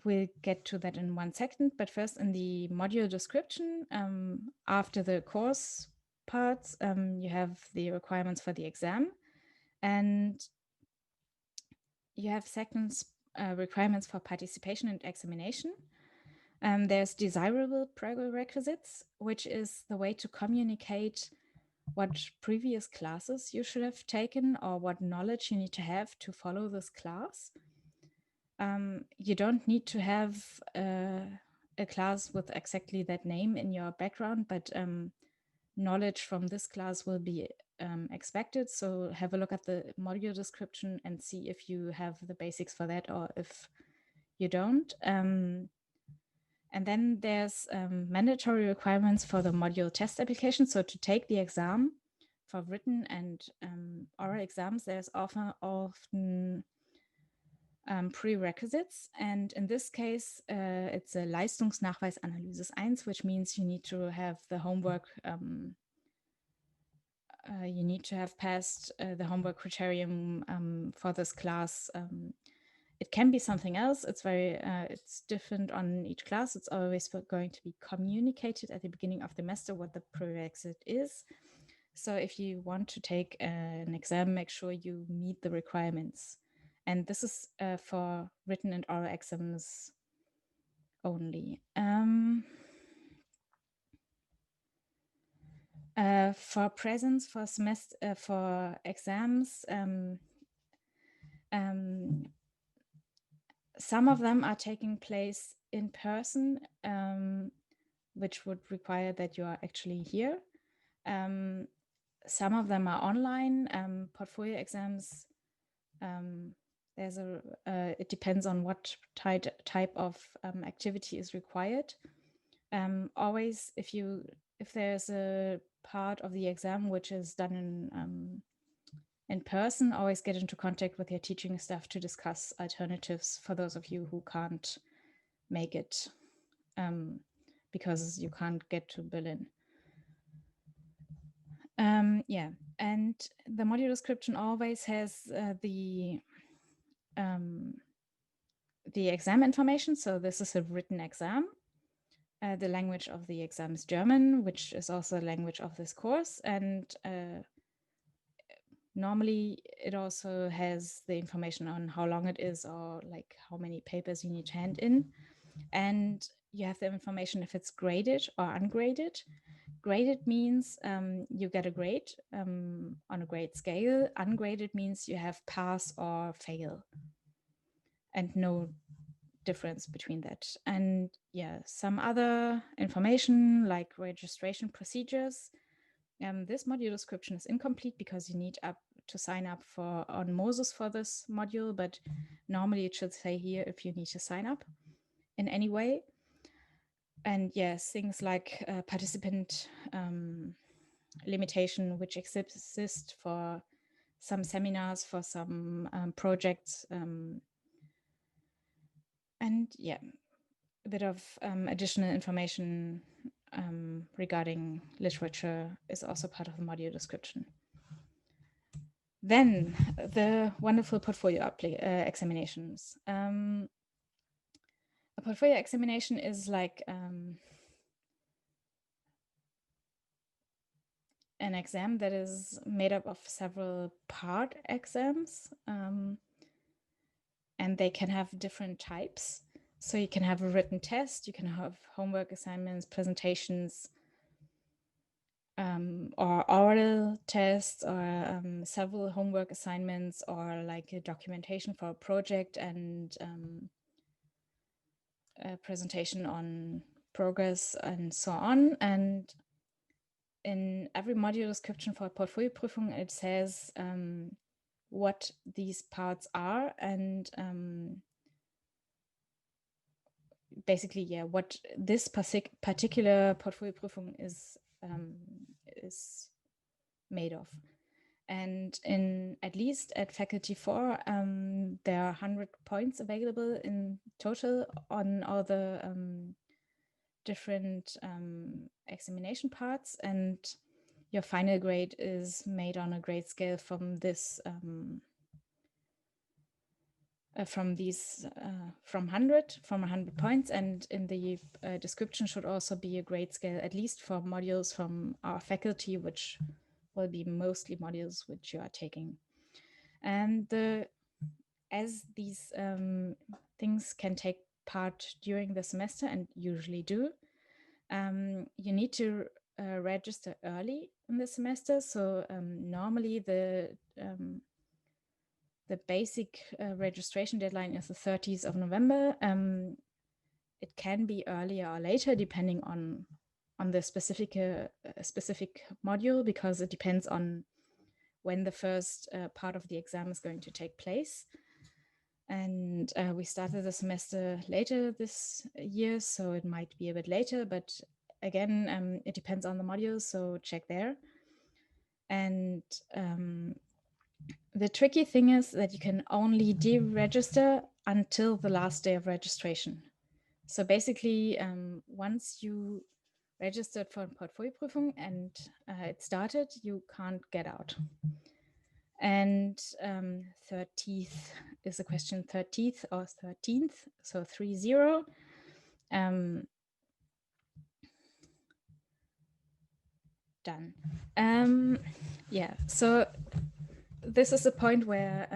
we'll get to that in 1 second. But first, in the module description, after the course parts, you have the requirements for the exam, and you have second requirements for participation and examination. There's desirable prerequisites, which is the way to communicate what previous classes you should have taken or what knowledge you need to have to follow this class. You don't need to have a class with exactly that name in your background, but knowledge from this class will be expected. So have a look at the module description and see if you have the basics for that or if you don't. And then there's mandatory requirements for the module test application. So to take the exam for written and oral exams, there's often prerequisites. And in this case, it's a Leistungsnachweisanalysis 1, which means you need to have the homework, you need to have passed the homework criterion for this class. It can be something else. It's it's different on each class. It's always going to be communicated at the beginning of the semester what the prerequisite is. So if you want to take an exam, make sure you meet the requirements. And this is for written and oral exams only. For presents, for semester, for exams, some of them are taking place in person, which would require that you are actually here. Some of them are online. Portfolio exams, it depends on what type of activity is required. Always, if there's a part of the exam which is done in person, always get into contact with your teaching staff to discuss alternatives for those of you who can't make it because you can't get to Berlin. Yeah, and the module description always has the exam information. So this is a written exam. The language of the exam is German, which is also the language of this course. And normally it also has the information on how long it is or like how many papers you need to hand in. And you have the information if it's graded or ungraded. Graded means you get a grade on a grade scale. Ungraded means you have pass or fail, and no difference between that. And yeah, some other information like registration procedures. This module description is incomplete because you need to sign up on Moses for this module, but normally it should say here if you need to sign up in any way. And yes, things like participant limitation, which exist for some seminars, for some projects. And yeah, a bit of additional information regarding literature is also part of the module description. Then the wonderful portfolio examinations. A portfolio examination is like an exam that is made up of several part exams, and they can have different types. So you can have a written test, you can have homework assignments, presentations, or oral tests, or several homework assignments, or like a documentation for a project and a presentation on progress and so on. And in every module description for Portfolioprüfung, it says what these parts are and basically, yeah, what this particular Portfolioprüfung is made of. And at least at Faculty 4, there are 100 points available in total on all the different examination parts, and your final grade is made on a grade scale from this from 100 points. And in the description should also be a grade scale, at least for modules from our faculty, which will be mostly modules which you are taking. And as these things can take part during the semester, and usually do, you need to register early in the semester. So normally the basic registration deadline is the 30th of November. It can be earlier or later depending on the specific module, because it depends on when the first part of the exam is going to take place. And we started the semester later this year, so it might be a bit later, but again, it depends on the module, so check there. And the tricky thing is that you can only deregister until the last day of registration. So basically, once you registered for a Portfolioprüfung and it started, you can't get out. And 30th is the question, 30th or 13th, so 30. Done. Yeah, so this is the point where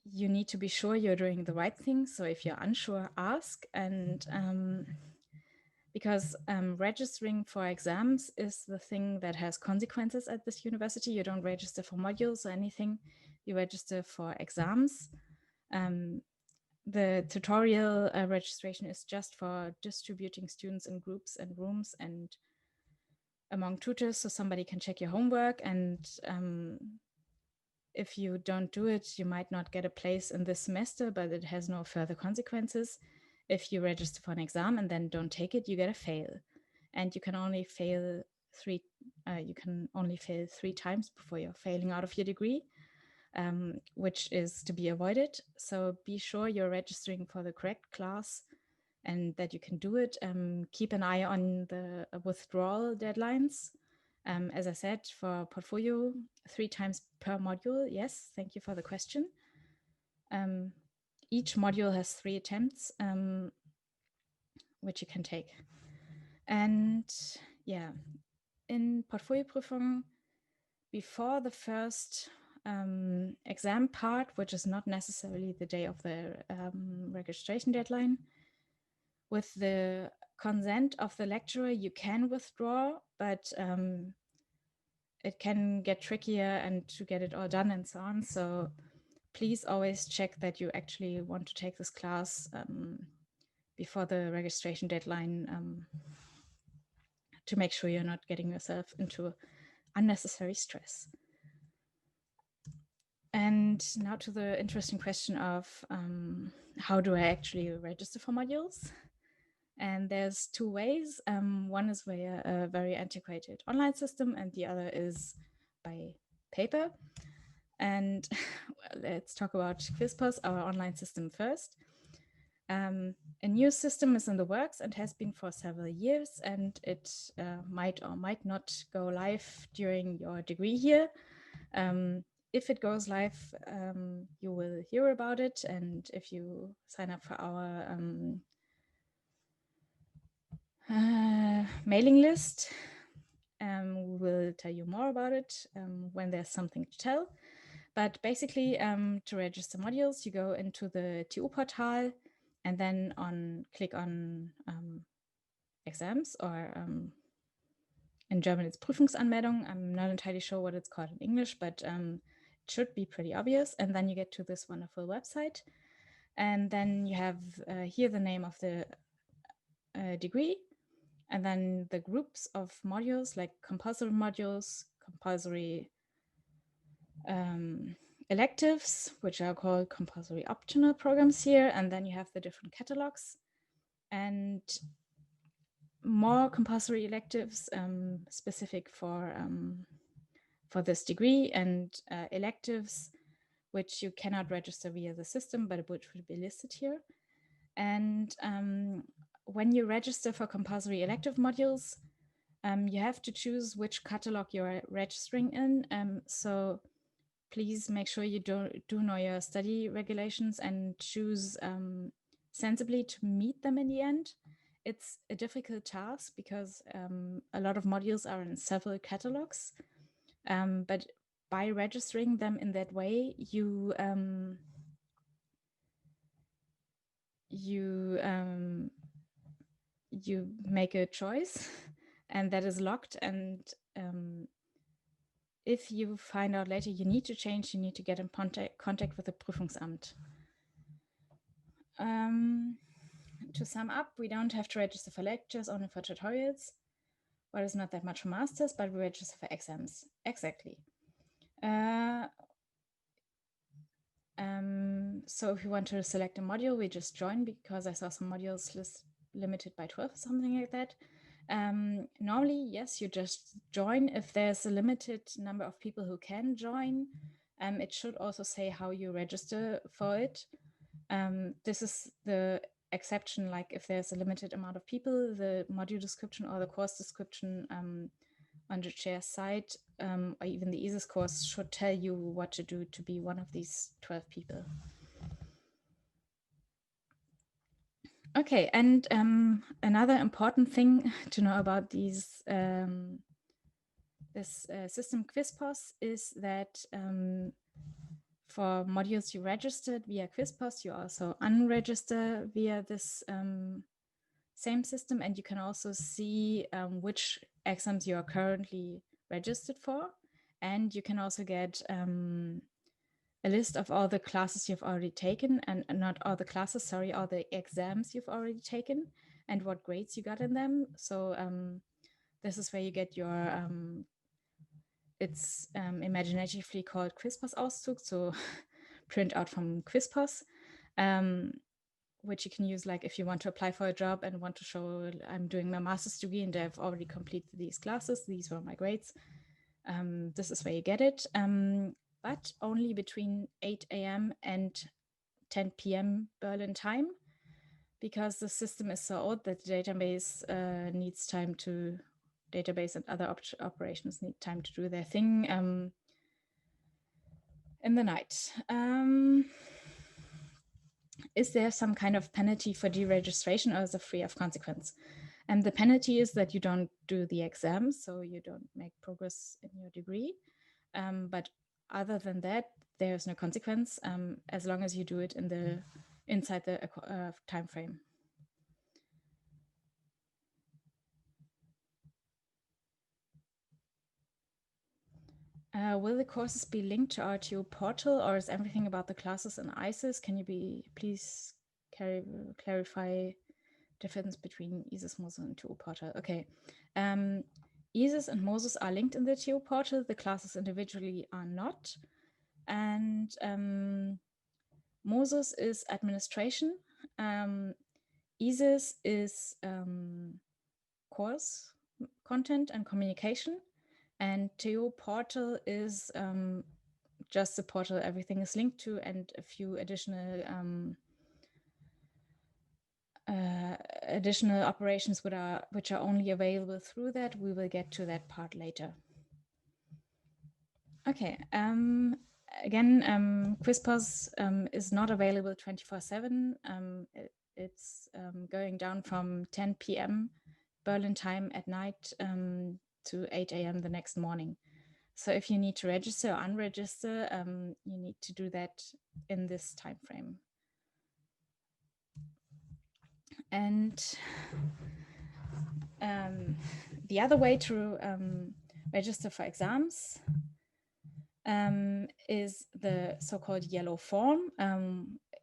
you need to be sure you're doing the right thing. So if you're unsure, ask. And because registering for exams is the thing that has consequences at this university. You don't register for modules or anything. You register for exams. The tutorial registration is just for distributing students in groups and rooms and among tutors, so somebody can check your homework. And if you don't do it, you might not get a place in this semester, but it has no further consequences. If you register for an exam and then don't take it, you get a fail, and you can only fail three times before you're failing out of your degree, which is to be avoided. So be sure you're registering for the correct class and that you can do it. Keep an eye on the withdrawal deadlines. As I said, for portfolio, 3 times per module. Yes, thank you for the question. Each module has 3 attempts, which you can take. And yeah, in Portfolioprüfung, before the first exam part, which is not necessarily the day of the registration deadline. With the consent of the lecturer, you can withdraw, but it can get trickier and to get it all done and so on. So please always check that you actually want to take this class before the registration deadline to make sure you're not getting yourself into unnecessary stress. And now to the interesting question of how do I actually register for modules? And there's two ways. One is via a very antiquated online system, and the other is by paper. And let's talk about QISPOS, our online system first. A new system is in the works and has been for several years, and it might or might not go live during your degree here. If it goes live, you will hear about it, and if you sign up for our mailing list, we will tell you more about it when there's something to tell. But basically, to register modules, you go into the TU portal and then click on exams, or in German it's Prüfungsanmeldung. I'm not entirely sure what it's called in English, but it should be pretty obvious. And then you get to this wonderful website. And then you have here the name of the degree, and then the groups of modules like compulsory modules, compulsory electives, which are called compulsory optional programs here. And then you have the different catalogs and more compulsory electives specific for this degree, and electives which you cannot register via the system, but which would be listed here. And when you register for compulsory elective modules, you have to choose which catalog you're registering in. So please make sure you do know your study regulations and choose sensibly to meet them in the end. It's a difficult task because a lot of modules are in several catalogs, but by registering them in that way, you make a choice and that is locked, and if you find out later you need to change, you need to get in contact with the Prüfungsamt. To sum up, we don't have to register for lectures, only for tutorials. Well, it's not that much for masters, but we register for exams. Exactly. So if you want to select a module, we just join, because I saw some modules limited by 12 or something like that. Normally, yes, you just join if there's a limited number of people who can join. It should also say how you register for it. This is the exception, like if there's a limited amount of people, the module description or the course description on the chair site, or even the ESIS course should tell you what to do to be one of these 12 people. Okay, and another important thing to know about these this system QISPOS is that for modules you registered via QISPOS, you also unregister via this same system, and you can also see which exams you are currently registered for, and you can also get a list of all the classes you've already taken, and not all the classes, sorry, all the exams you've already taken and what grades you got in them. So this is where you get your, it's imaginatively called QISPOS Auszug, so print out from QISPOS, which you can use like if you want to apply for a job and want to show I'm doing my master's degree and I've already completed these classes, these were my grades. This is where you get it. But only between 8 a.m. and 10 p.m. Berlin time, because the system is so old that the database needs time to, database and other operations need time to do their thing in the night. Is there some kind of penalty for deregistration, or is it free of consequence? And the penalty is that you don't do the exam, so you don't make progress in your degree. But other than that, there's no consequence as long as you do it inside the time frame. Will the courses be linked to our TU portal, or is everything about the classes in ISIS? Can you please clarify difference between ISIS, Moses, and TU portal? Okay. ISIS and Moses are linked in the TU portal. The classes individually are not. And Moses is administration. ISIS is course content and communication. And TU portal is just the portal everything is linked to, and a few additional operations which are only available through that. We will get to that part later. Okay. Again, QISPOS is not available 24/7. It's going down from 10 p.m. Berlin time at night to 8 a.m. the next morning. So if you need to register or unregister, you need to do that in this time frame. And the other way to register for exams is the so-called yellow form.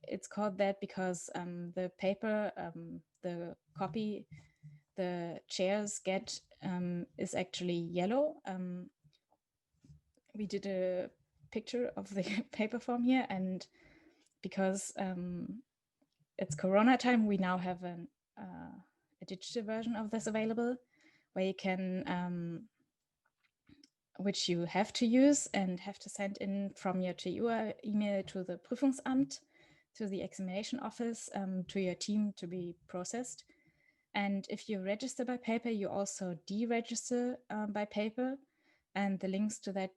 It's called that because the paper, the copy the chairs get is actually yellow. We did a picture of the paper form here, and because it's Corona time, we now have a digital version of this available, where you can, which you have to use and have to send in from your TU email to the Prüfungsamt, to the examination office, to your team to be processed. And if you register by paper, you also deregister by paper, and the links to that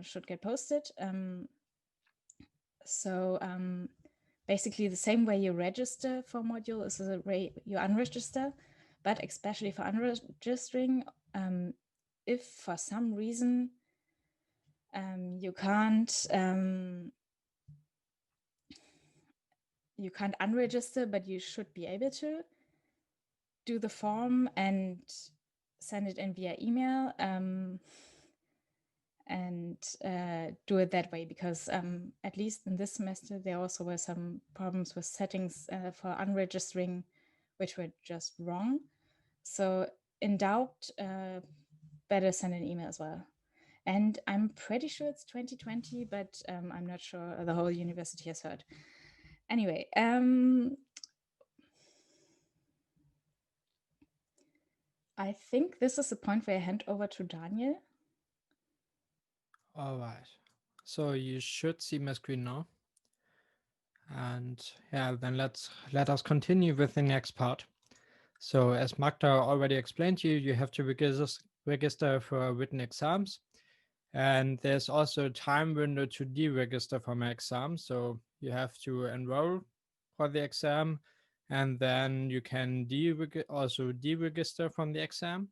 should get posted. So basically the same way you register for a module is the way you unregister, but especially for unregistering, if for some reason you can't unregister, but you should be able to do the form and send it in via email, and do it that way, because at least in this semester there also were some problems with settings for unregistering which were just wrong. So in doubt, better send an email as well. And I'm pretty sure it's 2020, but I'm not sure the whole university has heard. Anyway, I think this is the point where I hand over to Daniel. All right. So you should see my screen now. And yeah, then let us continue with the next part. So as Magda already explained to you, you have to register for written exams. And there's also a time window to deregister from an exam. So you have to enroll for the exam, and then you can also deregister from the exam.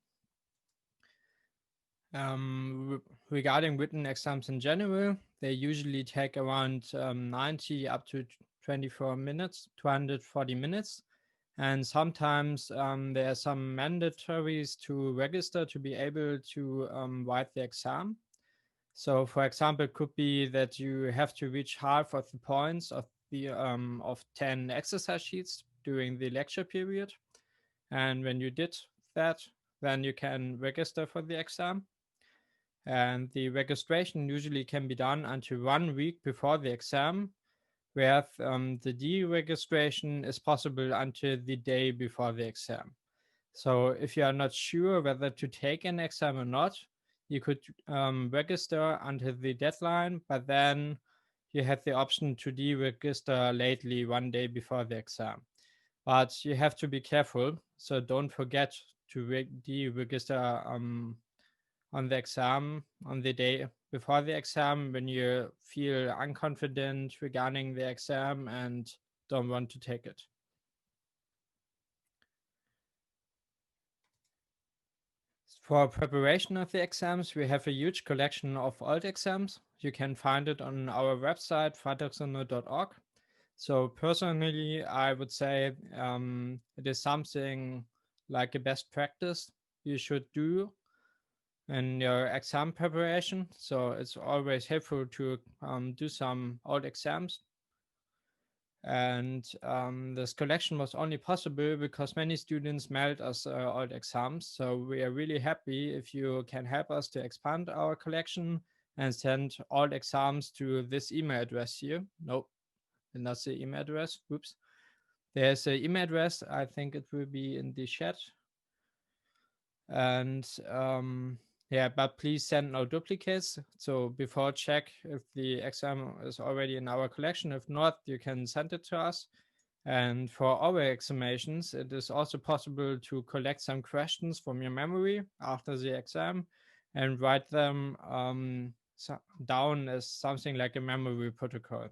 Regarding written exams in general, they usually take around 90 up to 24 minutes, 240 minutes. And sometimes there are some mandatories to register to be able to write the exam. So for example, it could be that you have to reach half of the points of the of 10 exercise sheets during the lecture period. And when you did that, then you can register for the exam. And the registration usually can be done until 1 week before the exam, whereas the deregistration is possible until the day before the exam. So if you are not sure whether to take an exam or not, you could register until the deadline, but then you have the option to deregister lately 1 day before the exam. But you have to be careful, so don't forget to deregister on the exam on the day before the exam when you feel unconfident regarding the exam and don't want to take it. For preparation of the exams, we have a huge collection of old exams. you can find it on our website, freitagsrunde.org. So personally, I would say it is something like a best practice you should do in your exam preparation. So it's always helpful to do some old exams. And this collection was only possible because many students mailed us old exams. So we are really happy if you can help us to expand our collection and send all exams to this email address here. Nope, that's the email address. Oops. There's an email address. I think it will be in the chat. And yeah, but please send no duplicates. So before check if the exam is already in our collection. If not, you can send it to us. And for our examinations, it is also possible to collect some questions from your memory after the exam and write them down as something like a memory protocol.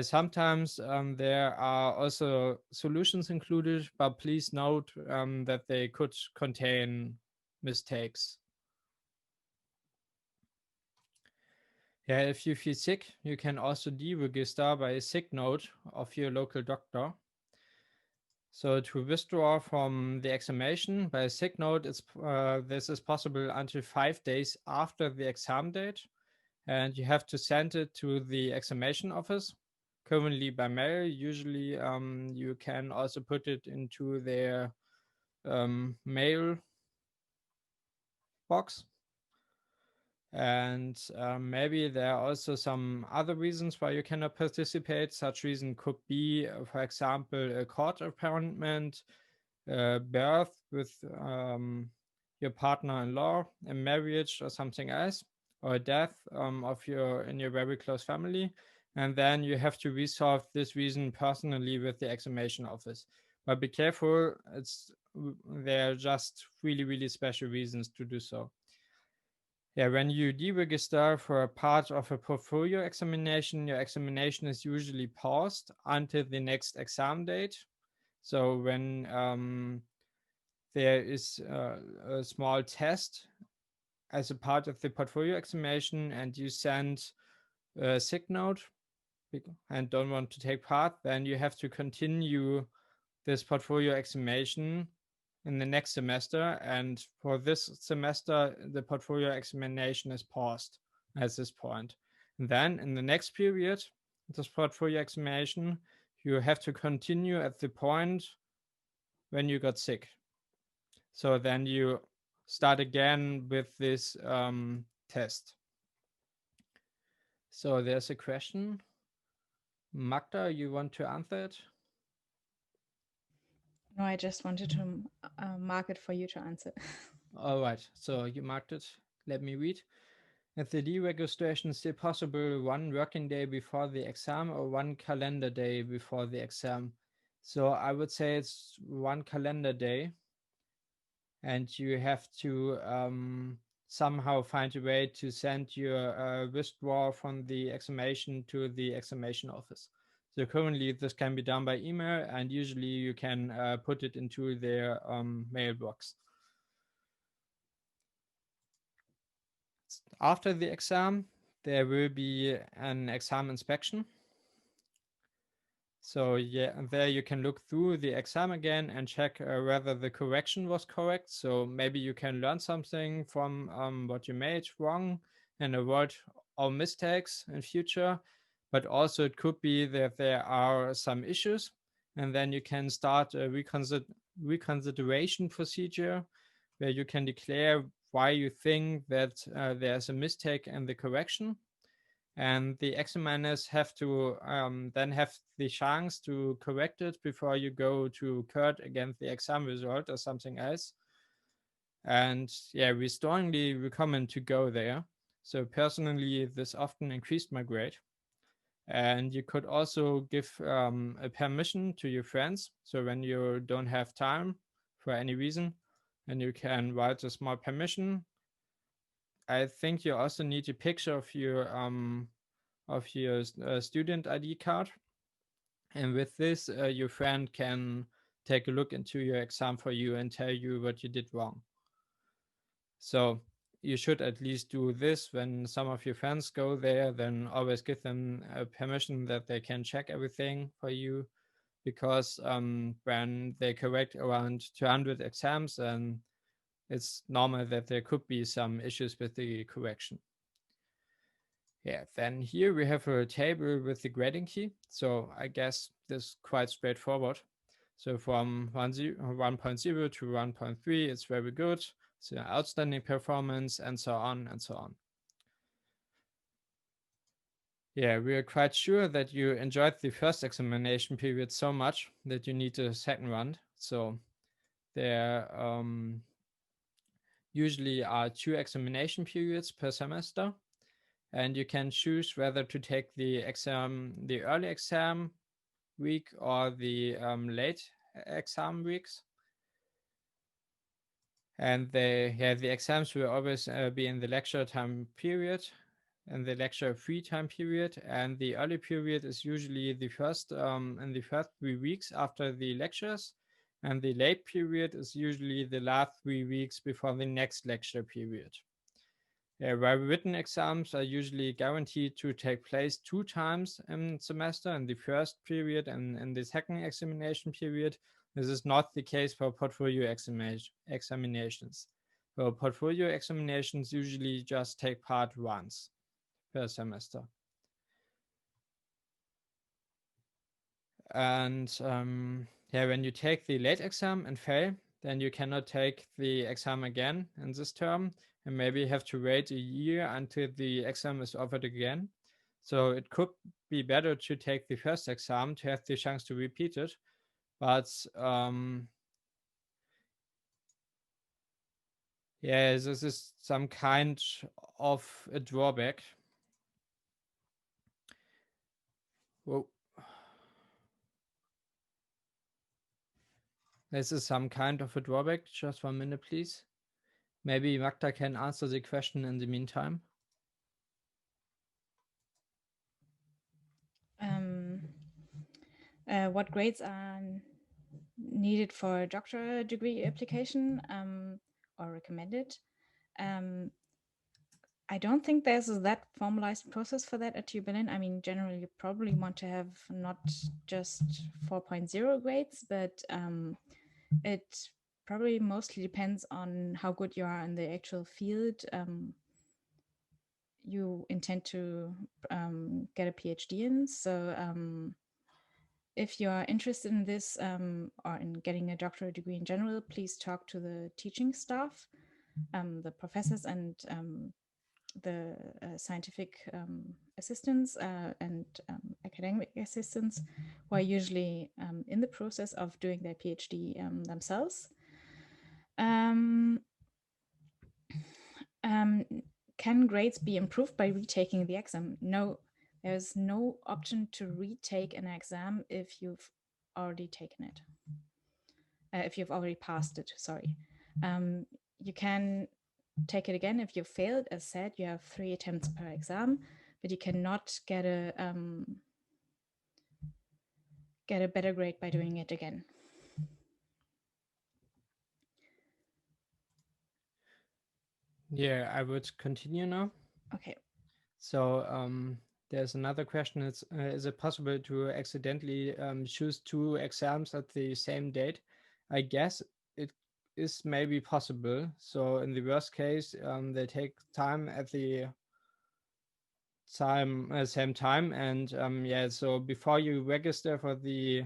Sometimes there are also solutions included, but please note that they could contain mistakes. Yeah, if you feel sick, you can also deregister by a sick note of your local doctor. So to withdraw from the examination by a sick note, this is possible until 5 days after the exam date, and you have to send it to the examination office, currently by mail. Usually you can also put it into their mail box. And maybe there are also some other reasons why you cannot participate. Such reason could be, for example, a court appointment, birth with your partner-in-law, a marriage or something else, or a death in your very close family. And then you have to resolve this reason personally with the examination office. But be careful, there are just really, really special reasons to do so. Yeah, when you deregister for a part of a portfolio examination, your examination is usually paused until the next exam date. So when there is a small test as a part of the portfolio examination and you send a sick note and don't want to take part, then you have to continue this portfolio examination in the next semester, and for this semester the portfolio examination is paused at this point. And then in the next period, this portfolio examination, you have to continue at the point when you got sick. So then you start again with this test. So there's a question. Magda, you want to answer it? No, I just wanted to mark it for you to answer. All right, so you marked it. Let me read. Is the deregistration still possible 1 working day before the exam or 1 calendar day before the exam? So I would say it's 1 calendar day, and you have to somehow find a way to send your withdrawal from the examination to the examination office. So currently this can be done by email, and usually you can put it into their mailbox. After the exam, there will be an exam inspection. So yeah, there you can look through the exam again and check whether the correction was correct. So maybe you can learn something from what you made wrong and avoid all mistakes in future. But also it could be that there are some issues, and then you can start a reconsideration procedure where you can declare why you think that there's a mistake in the correction. And the examiners have to then have the chance to correct it before you go to court against the exam result or something else. And yeah, we strongly recommend to go there. So personally, this often increased my grade. And you could also give a permission to your friends. So when you don't have time for any reason, and you can write a small permission. I think you also need a picture of your student ID card. And with this, your friend can take a look into your exam for you and tell you what you did wrong. So you should at least do this when some of your friends go there. Then always give them permission that they can check everything for you, because when they correct around 200 exams, and it's normal that there could be some issues with the correction. Yeah, then here we have a table with the grading key. So I guess this is quite straightforward. So from 1.0 to 1.3, it's very good. So outstanding performance, and so on and so on. Yeah, we are quite sure that you enjoyed the first examination period so much that you need a second round. So there usually are 2 examination periods per semester, and you can choose whether to take the early exam week or the late exam weeks. And the exams will always be in the lecture time period and the lecture free time period. And the early period is usually the first in the first 3 weeks after the lectures. And the late period is usually the last 3 weeks before the next lecture period. While written exams are usually guaranteed to take place 2 times in semester, in the first period and in the second examination period. This is not the case for portfolio examinations. For portfolio examinations usually just take part once per semester. And when you take the late exam and fail, then you cannot take the exam again in this term, and maybe have to wait a year until the exam is offered again. So it could be better to take the first exam to have the chance to repeat it. But this is some kind of a drawback. Whoa. This is some kind of a drawback. Just 1 minute, please. Maybe Magda can answer the question in the meantime. What grades are needed for a doctorate degree application or recommended? I don't think there's that formalized process for that at TU Berlin. I mean, generally, you probably want to have not just 4.0 grades, but it probably mostly depends on how good you are in the actual field you intend to get a PhD in. So if you are interested in this or in getting a doctorate degree in general, please talk to the teaching staff, the professors and the scientific assistants and academic assistants who are usually in the process of doing their PhD themselves. Can grades be improved by retaking the exam? No, there's no option to retake an exam if you've already taken it. If you've already passed it, sorry. You can take it again if you failed. As said, you have 3 attempts per exam, but you cannot get a better grade by doing it again. Yeah, I would continue now. Okay. So there's another question. Is it possible to accidentally choose 2 exams at the same date? I guess it is maybe possible. So in the worst case, they take time at the same time. And so before you register for the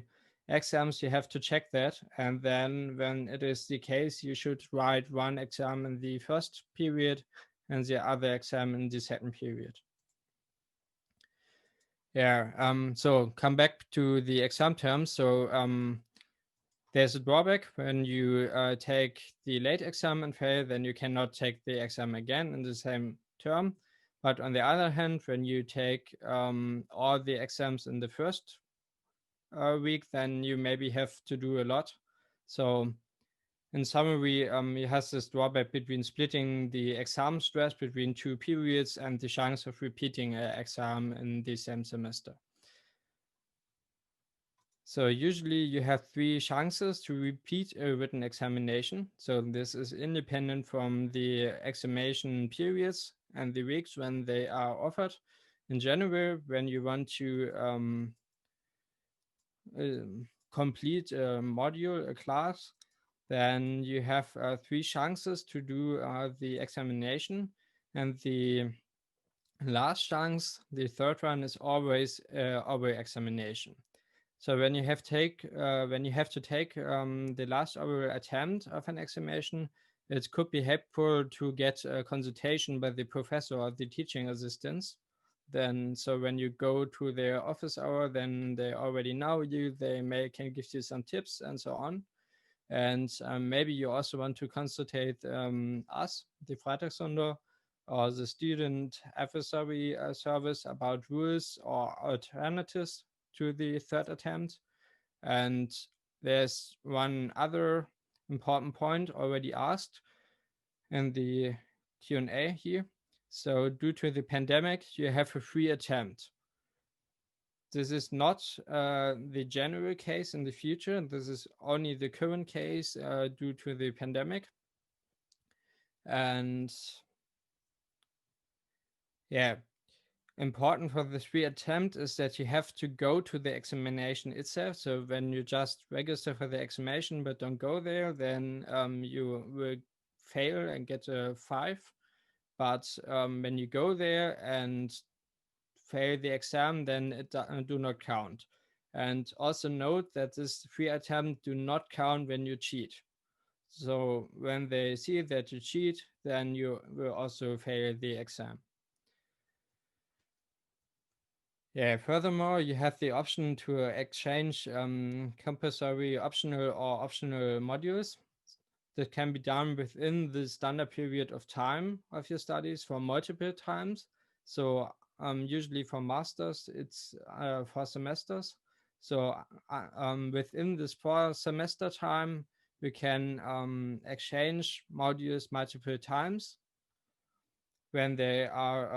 exams, you have to check that. And then when it is the case, you should write 1 exam in the first period and the other exam in the second period. So come back to the exam terms. So there's a drawback when you take the late exam and fail, then you cannot take the exam again in the same term. But on the other hand, when you take all the exams in the first week, then you maybe have to do a lot. So in summary, it has this drawback between splitting the exam stress between 2 periods and the chance of repeating an exam in the same semester. So usually you have 3 chances to repeat a written examination. So this is independent from the examination periods and the weeks when they are offered. In general, when you want to complete a module, a class, then you have 3 chances to do the examination. And the last chance, the third one, is always oral examination. So when you have to take the last oral attempt of an examination, it could be helpful to get a consultation by the professor or the teaching assistants. Then, so when you go to their office hour, then they already know you. They can give you some tips and so on. And maybe you also want to consult us, the Freitagsrunde, or the student advisory service about rules or alternatives to the third attempt. And there's one other important point already asked in the Q&A here. So due to the pandemic, you have a free attempt. This is not the general case in the future. This is only the current case due to the pandemic. And yeah, important for the free attempt is that you have to go to the examination itself. So when you just register for the examination but don't go there, then you will fail and get a 5. But when you go there and fail the exam, then it do not count. And also note that this free attempt do not count when you cheat. So when they see that you cheat, then you will also fail the exam. Yeah, furthermore, you have the option to exchange compulsory optional or optional modules. That can be done within the standard period of time of your studies for multiple times. So usually for masters, it's 4 semesters. So within this 4 semester time, we can exchange modules multiple times when they are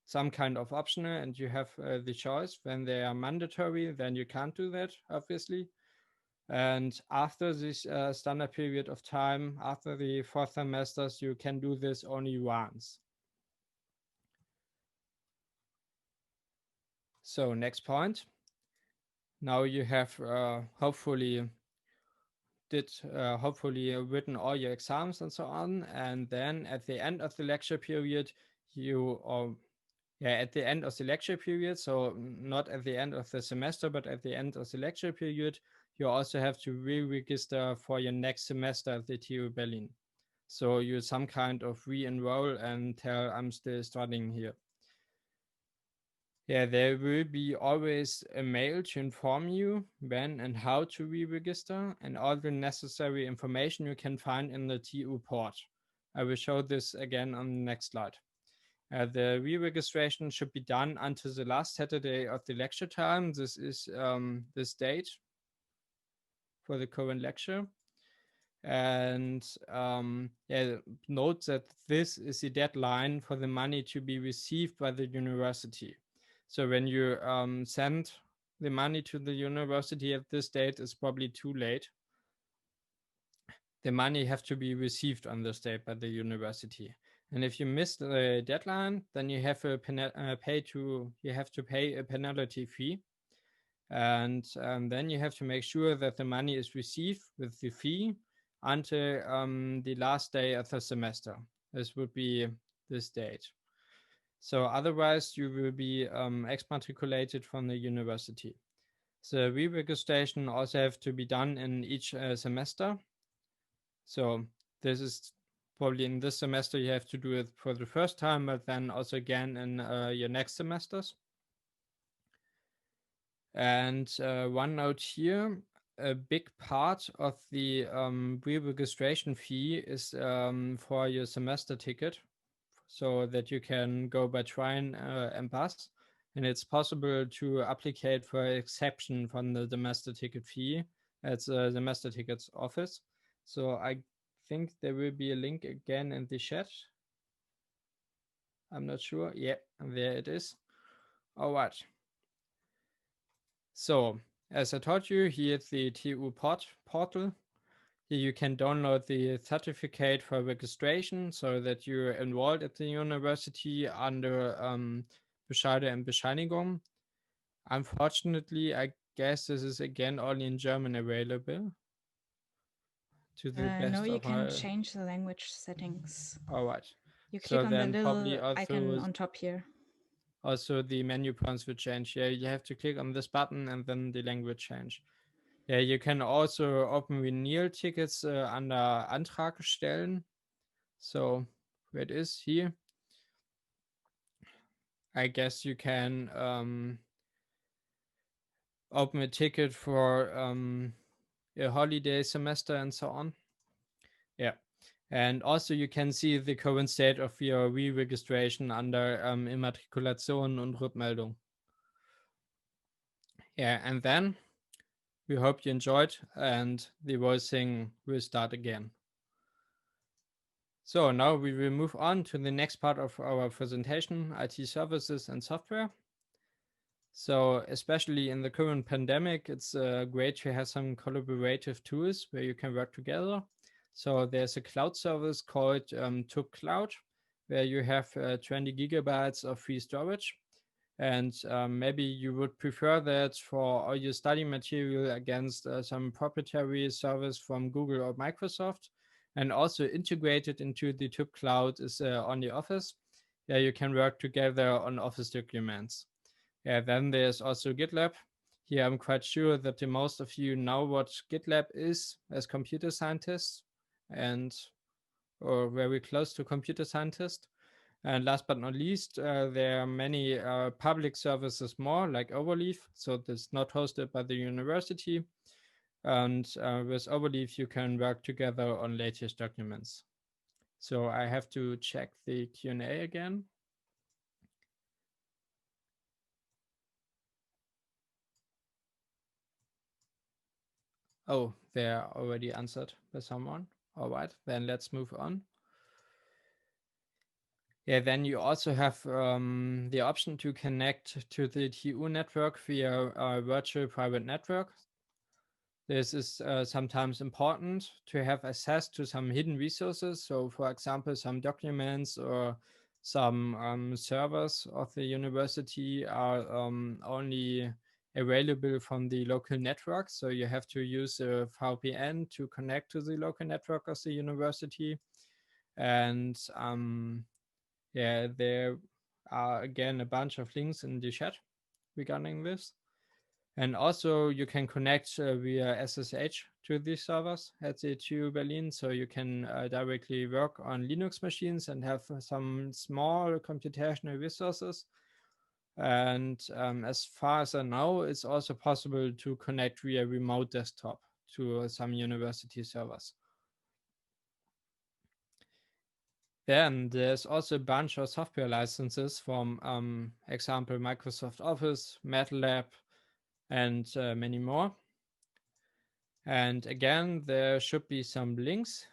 some kind of optional and you have the choice. When they are mandatory, then you can't do that, obviously. And after this standard period of time, after the 4 semesters, you can do this only once. So next point. Now you have hopefully written all your exams and so on. And then at the end of the lecture period, at the end of the lecture period, so not at the end of the semester, but at the end of the lecture period, you also have to re-register for your next semester at the TU Berlin. So you some kind of re-enroll and tell I'm still studying here. Yeah, there will be always a mail to inform you when and how to re-register, and all the necessary information you can find in the TU port. I will show this again on the next slide. The re-registration should be done until the last Saturday of the lecture time. This is this date for the current lecture. And note that this is the deadline for the money to be received by the university. So when you send the money to the university at this date, it's probably too late. The money have to be received on this date by the university. And if you miss the deadline, then you have to pay a penalty fee. And then you have to make sure that the money is received with the fee until the last day of the semester. This would be this date. So otherwise you will be exmatriculated from the university. The re-registration also have to be done in each semester. So this is probably in this semester you have to do it for the first time, but then also again in your next semesters. And one note here, a big part of the re-registration fee is for your semester ticket, so that you can go by train and bus. And it's possible to apply for exception from the semester ticket fee at the semester tickets office. So I think there will be a link again in the chat. I'm not sure. Yeah, there it is. All right. So as I told you, here's the TU portal. Here you can download the certificate for registration so that you're enrolled at the university under Bescheide and Bescheinigung. Unfortunately, I guess this is again only in German available. To the best No, you of can my... change the language settings. All right. You So click on the then probably little also icon on top here. Also the menu points will change. Yeah, you have to click on this button and then the language change. Yeah, you can also open renewal tickets under Antrag stellen. So where it is here. I guess you can open a ticket for a holiday semester and so on. Yeah. And also you can see the current state of your re-registration under Immatrikulation und Rückmeldung. Yeah, and then we hope you enjoyed, and the voicing will start again. So now we will move on to the next part of our presentation, IT services and software. So especially in the current pandemic, it's great to have some collaborative tools where you can work together. So there's a cloud service called TUB Cloud, where you have 20 gigabytes of free storage. And maybe you would prefer that for all your study material against some proprietary service from Google or Microsoft. And also integrated into the TUB Cloud is OnlyOffice. Yeah, you can work together on Office documents. Yeah, then there's also GitLab. Here I'm quite sure that the most of you know what GitLab is as computer scientists and or very close to computer scientists. And last but not least, there are many public services more, like Overleaf. So this is not hosted by the university. And with Overleaf, you can work together on latest documents. So I have to check the Q&A again. Oh, they're already answered by someone. All right, then let's move on. Yeah, then you also have the option to connect to the TU network via a virtual private network. This is sometimes important to have access to some hidden resources. So for example, some documents or some servers of the university are only available from the local network. So you have to use a VPN to connect to the local network of the university. And yeah, there are again a bunch of links in the chat regarding this. And also you can connect via SSH to these servers at the TU Berlin. So you can directly work on Linux machines and have some small computational resources. And as far as I know, it's also possible to connect via remote desktop to some university servers. Then there's also a bunch of software licenses from example, Microsoft Office, MATLAB, and many more. And again, there should be some links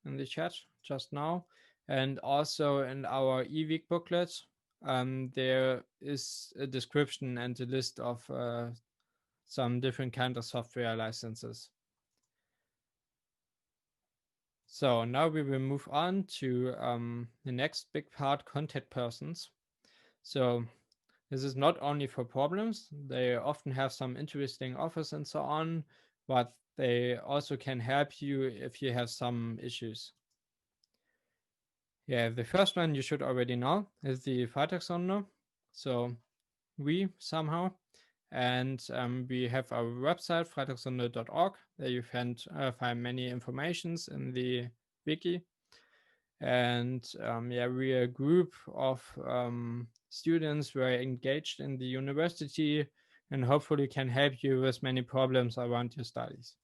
in the chat just now. And also in our eWeek booklet, there is a description and a list of some different kind of software licenses. So now we will move on to the next big part, contact persons. So this is not only for problems, they often have some interesting offers and so on, but they also can help you if you have some issues. Yeah, the first one you should already know is the Freitagsrunde. So we somehow, and we have our website, freitagsrunde.org. There you can find many informations in the wiki. And yeah, we're a group of students who are engaged in the university and hopefully can help you with many problems around your studies.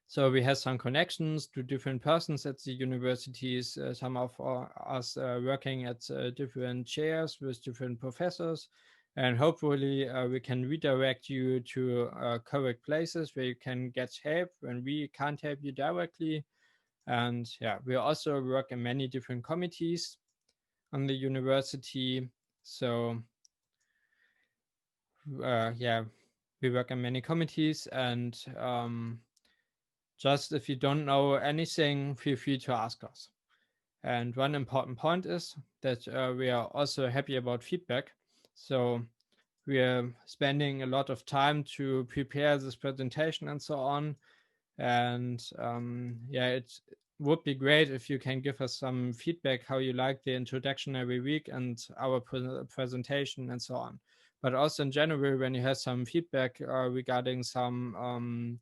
So we have some connections to different persons at the universities, some of us working at different chairs with different professors, and hopefully we can redirect you to correct places where you can get help when we can't help you directly. And yeah, we also work in many different committees on the university. So yeah, we work in many committees, and just if you don't know anything, feel free to ask us. And one important point is that we are also happy about feedback. So we are spending a lot of time to prepare this presentation and so on. And yeah, it would be great if you can give us some feedback how you like the introduction every week and our presentation and so on. But also in general, when you have some feedback regarding some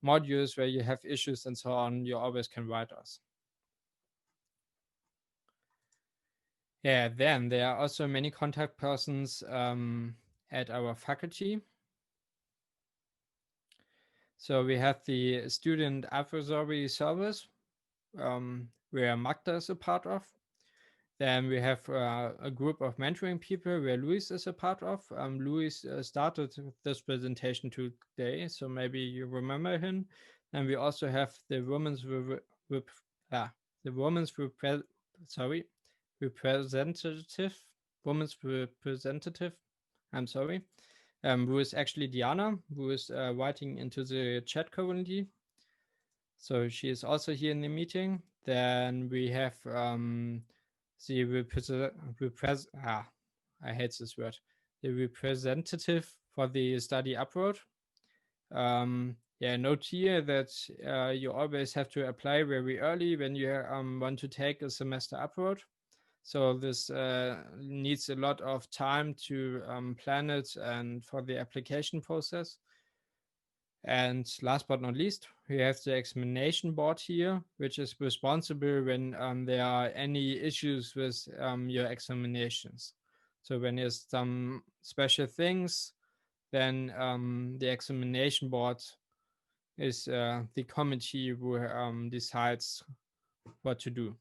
modules where you have issues and so on, you always can write us. Yeah, then there are also many contact persons at our faculty. So we have the student advisory service, where Magda is a part of. Then we have a group of mentoring people where Luis is a part of. Luis started this presentation today, so maybe you remember him. And we also have the women's representative. I'm sorry. Who is actually Diana, who is writing into the chat currently. So she is also here in the meeting. Then we have the I hate this word. The representative for the study abroad. Yeah, note here that you always have to apply very early when you want to take a semester abroad. So this needs a lot of time to plan it and for the application process. And last but not least, we have the examination board here, which is responsible when there are any issues with your examinations. So when there's some special things, then the examination board is the committee who decides what to do.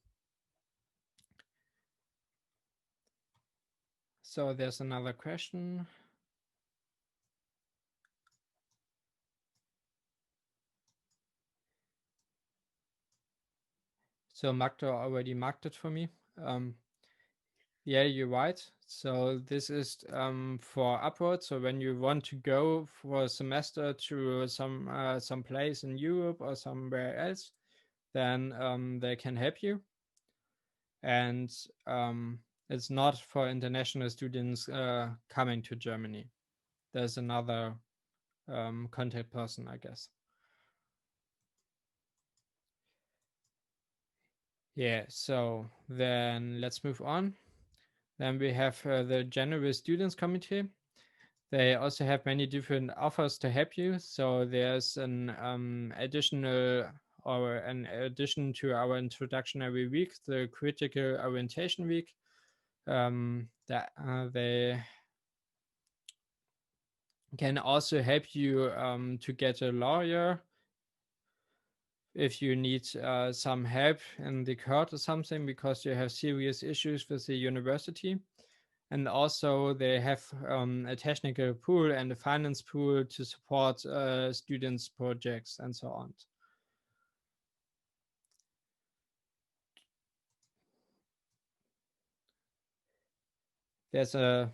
So there's another question. So Magda already marked it for me. Yeah, you're right. So this is for abroad. So when you want to go for a semester to some place in Europe or somewhere else, then they can help you. And it's not for international students coming to Germany. There's another contact person, I guess. Yeah, so then let's move on. Then we have the General Students Committee. They also have many different offers to help you. So there's an addition to our introduction every week, the critical orientation week. That they can also help you to get a lawyer if you need some help in the court or something because you have serious issues with the university. And also they have a technical pool and a finance pool to support students' projects and so on. There's a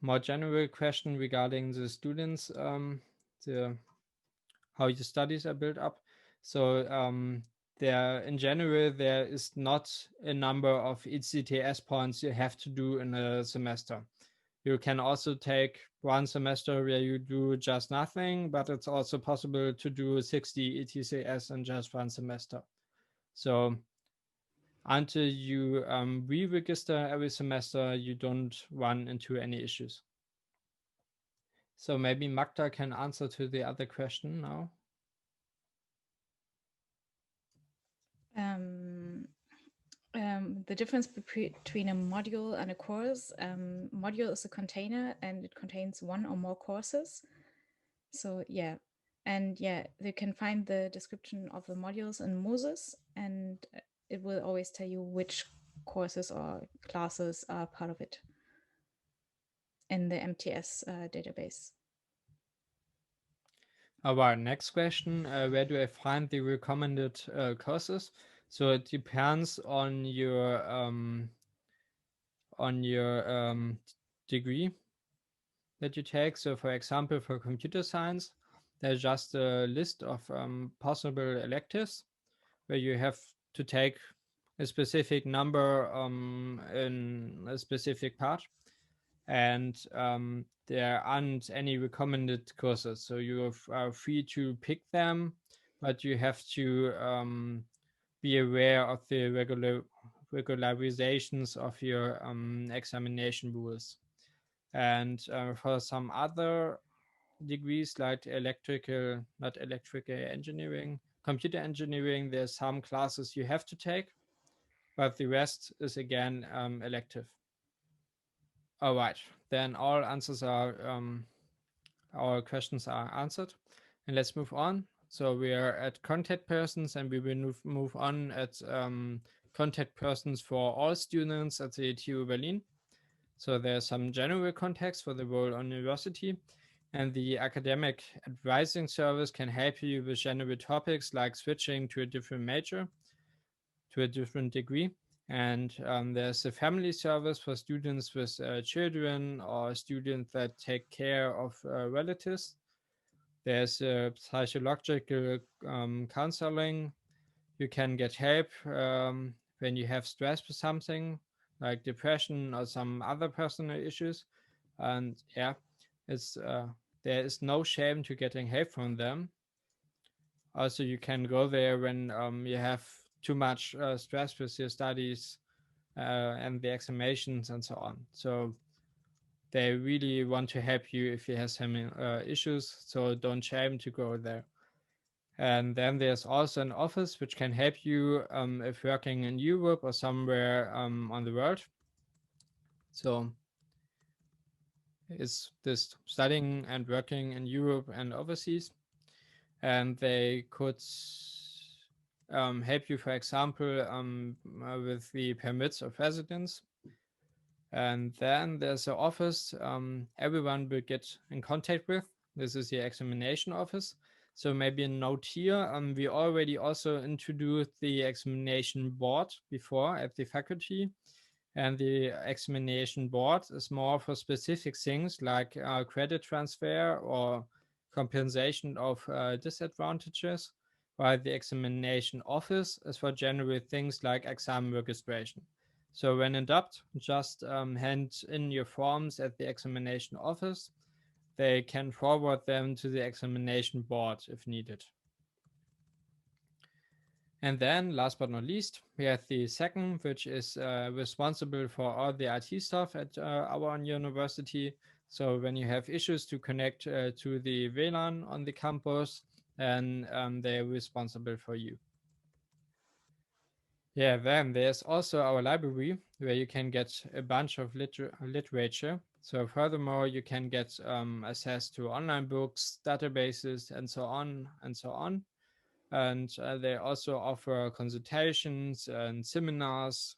more general question regarding the students, how your studies are built up. So in general, there is not a number of ECTS points you have to do in a semester. You can also take one semester where you do just nothing, but it's also possible to do 60 ETCS in just one semester. So until you re-register every semester, you don't run into any issues. So maybe Magda can answer to the other question now. The difference between a module and a course, module is a container and it contains one or more courses. So yeah, and yeah, you can find the description of the modules in Moses, and it will always tell you which courses or classes are part of it in the MTS database. Our next question, where do I find the recommended courses? So it depends on your degree. that you take. So for example, for computer science, there's just a list of possible electives where you have to take a specific number in a specific part. And there aren't any recommended courses. So you are free to pick them, but you have to be aware of the regularizations of your examination rules. And for some other degrees like not electrical engineering, computer engineering, there's some classes you have to take, but the rest is again elective. All right, then all questions are answered, and let's move on. So we are at contact persons, and we will move on at contact persons for all students at the TU Berlin. So there's some general context for the role on university, and the academic advising service can help you with general topics like switching to a different major, to a different degree. And there's a family service for students with children or students that take care of relatives. There's psychological counseling. You can get help when you have stress with something like depression or some other personal issues. And yeah, it's there is no shame to getting help from them. Also, you can go there when you have too much stress with your studies and the examinations and so on. So they really want to help you if you have some issues. So don't shame to go there. And then there's also an office which can help you if working in Europe or somewhere on the world. So is this studying and working in Europe and overseas. And they could help you, for example, with the permits of residence. And then there's an office everyone will get in contact with. This is the examination office. So maybe a note here, we already also introduced the examination board before at the faculty. And the examination board is more for specific things like credit transfer or compensation of disadvantages, while the examination office is for general things like exam registration. So when in doubt, just hand in your forms at the examination office. They can forward them to the examination board if needed. And then last but not least, we have the second, which is responsible for all the IT stuff at our university. So when you have issues to connect to the WLAN on the campus, then they're responsible for you. Yeah, then there's also our library where you can get a bunch of literature. So furthermore, you can get access to online books, databases, and so on and so on. And they also offer consultations and seminars,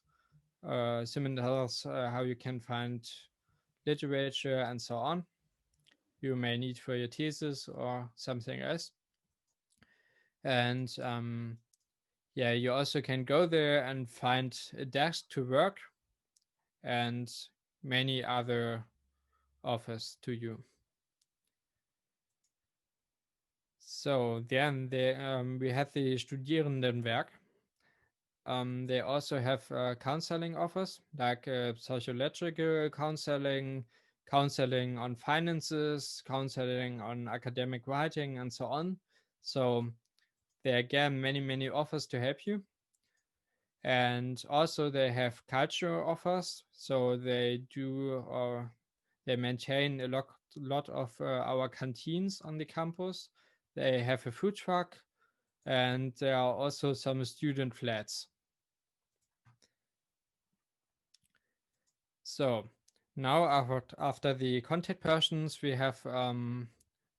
how you can find literature and so on. You may need for your thesis or something else. And yeah, you also can go there and find a desk to work and many other offers to you. So then we have the Studierendenwerk. They also have counseling offers like psychological counseling, counseling on finances, counseling on academic writing, and so on. So there are again many offers to help you. And also they have culture offers. So they do they maintain a lot of our canteens on the campus. They have a food truck, and there are also some student flats. So now after the contact persons, we have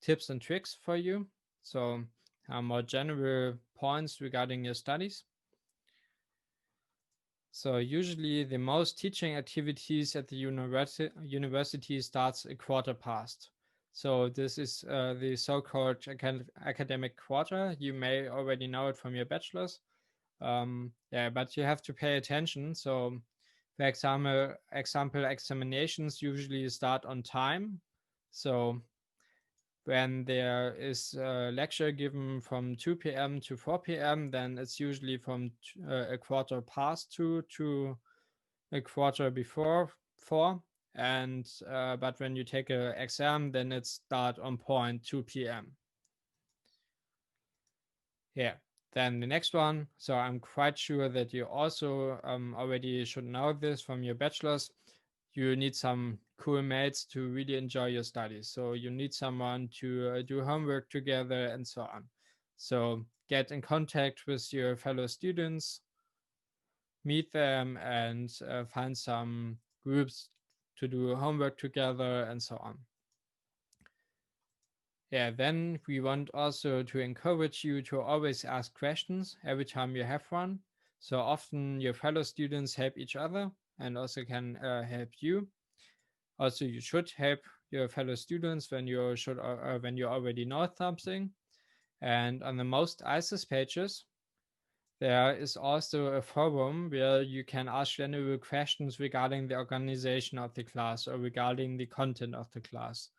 tips and tricks for you. So more general points regarding your studies. So usually the most teaching activities at the university starts a quarter past. So this is the so-called academic quarter. You may already know it from your bachelor's. Yeah, but you have to pay attention. So for example, examinations usually start on time. So when there is a lecture given from 2 p.m. to 4 p.m., then it's usually from a quarter past 2 to a quarter before 4. And but when you take an exam, then it starts on point 2 p.m. Yeah. Then the next one. So I'm quite sure that you also already should know this from your bachelor's. You need some cool mates to really enjoy your studies. So you need someone to do homework together and so on. So get in contact with your fellow students, meet them, and find some groups to do homework together and so on. Yeah, then we want also to encourage you to always ask questions every time you have one. So often your fellow students help each other and also can help you. Also, you should help your fellow students when you when you already know something. And on the most ISIS pages, there is also a forum where you can ask general questions regarding the organization of the class or regarding the content of the class.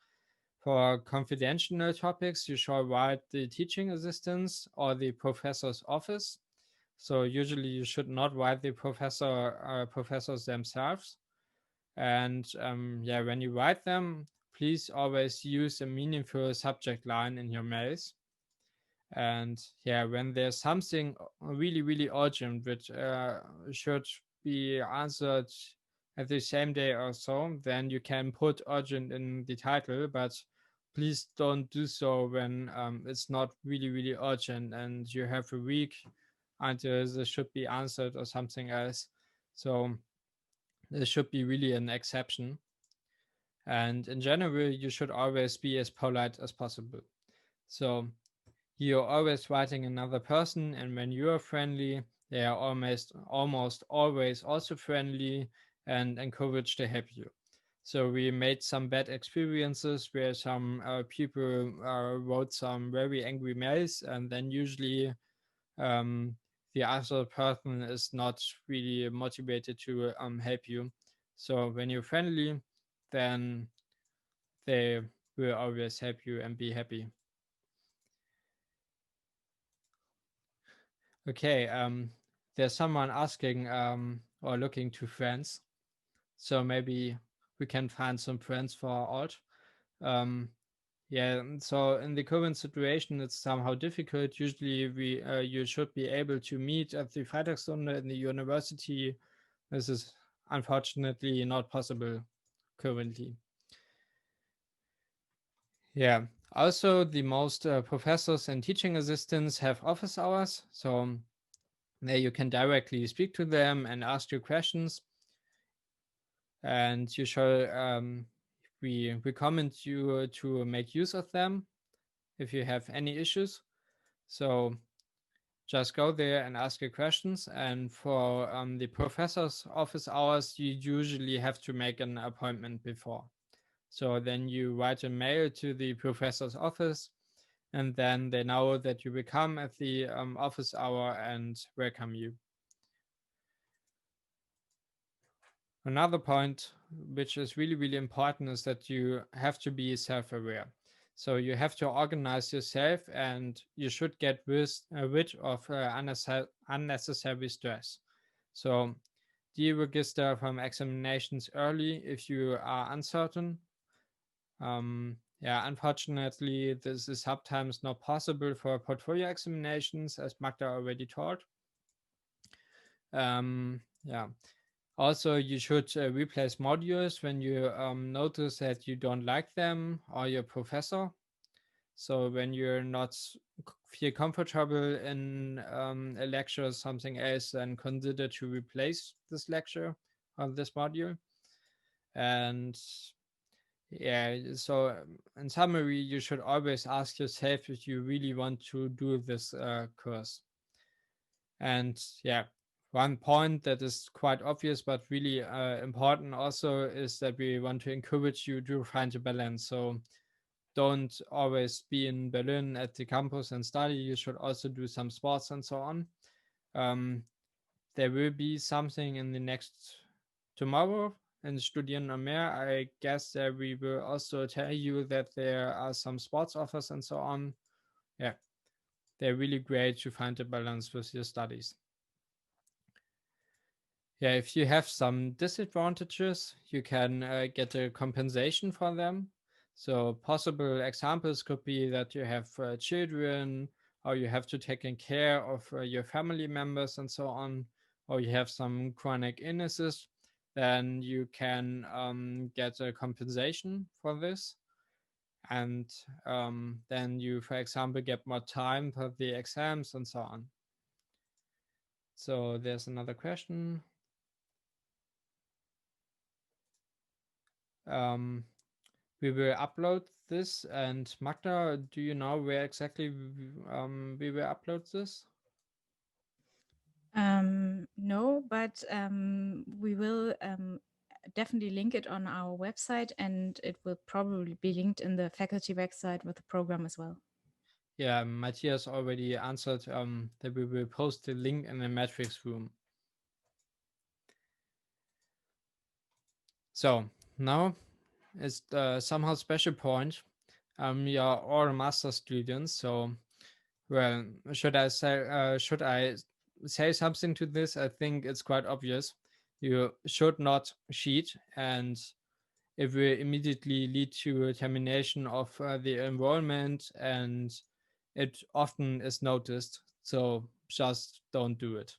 For confidential topics, you should write the teaching assistants or the professor's office. So usually you should not write the professors themselves. And yeah, when you write them, please always use a meaningful subject line in your mails. And yeah, when there's something really, really urgent, which should be answered at the same day or so, then you can put urgent in the title, but please don't do so when it's not really, really urgent and you have a week until this should be answered or something else. So this should be really an exception. And in general, you should always be as polite as possible. So you're always writing another person, and when you are friendly, they are almost always also friendly and encouraged to help you. So we made some bad experiences where some people wrote some very angry mails, and then usually the other person is not really motivated to help you. So when you're friendly, then they will always help you and be happy. Okay, there's someone asking or looking to friends. So maybe we can find some friends for alt. Yeah, so in the current situation, it's somehow difficult. Usually you should be able to meet at the Freitagsrunde in the university. This is unfortunately not possible currently. Yeah, also the most professors and teaching assistants have office hours. So there you can directly speak to them and ask your questions. And you shall, we recommend you to make use of them if you have any issues. So just go there and ask your questions. And for the professor's office hours, you usually have to make an appointment before. So then you write a mail to the professor's office, and then they know that you will come at the office hour and welcome you. Another point, which is really, really important, is that you have to be self-aware. So you have to organize yourself, and you should get rid of unnecessary stress. So deregister from examinations early if you are uncertain. Yeah, unfortunately, this is sometimes not possible for portfolio examinations, as Magda already taught. Yeah. Also, you should replace modules when you notice that you don't like them or your professor. So when you're not feel comfortable in a lecture or something else, then consider to replace this lecture on this module. And yeah, so in summary, you should always ask yourself if you really want to do this course. And yeah, one point that is quite obvious but really important also is that we want to encourage you to find a balance. So don't always be in Berlin at the campus and study. You should also do some sports and so on. There will be something in the next tomorrow in Studieren noch mehr, I guess that we will also tell you that there are some sports offers and so on. Yeah, they're really great to find a balance with your studies. Yeah, if you have some disadvantages, you can get a compensation for them. So possible examples could be that you have children, or you have to take care of your family members and so on, or you have some chronic illnesses, then you can get a compensation for this. And then you, for example, get more time for the exams and so on. So there's another question. We will upload this, and Magda, do you know where exactly we will upload this? No, but we will definitely link it on our website, and it will probably be linked in the faculty website with the program as well. Yeah, Matthias already answered that we will post the link in the matrix room. So now is the somehow special point. We are all master students, so well, should I say something to this? I think it's quite obvious. You should not cheat, and it will immediately lead to a termination of the enrollment, and it often is noticed. So just don't do it.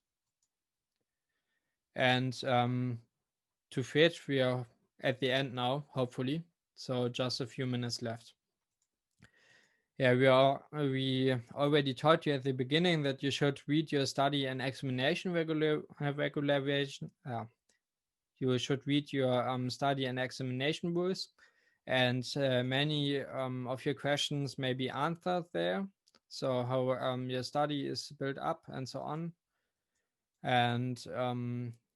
And to fit, we are at the end now, hopefully. So just a few minutes left. Yeah, we already taught you at the beginning that you should read your study and examination regulation. You should read your study and examination rules, and many of your questions may be answered there. So how your study is built up and so on. And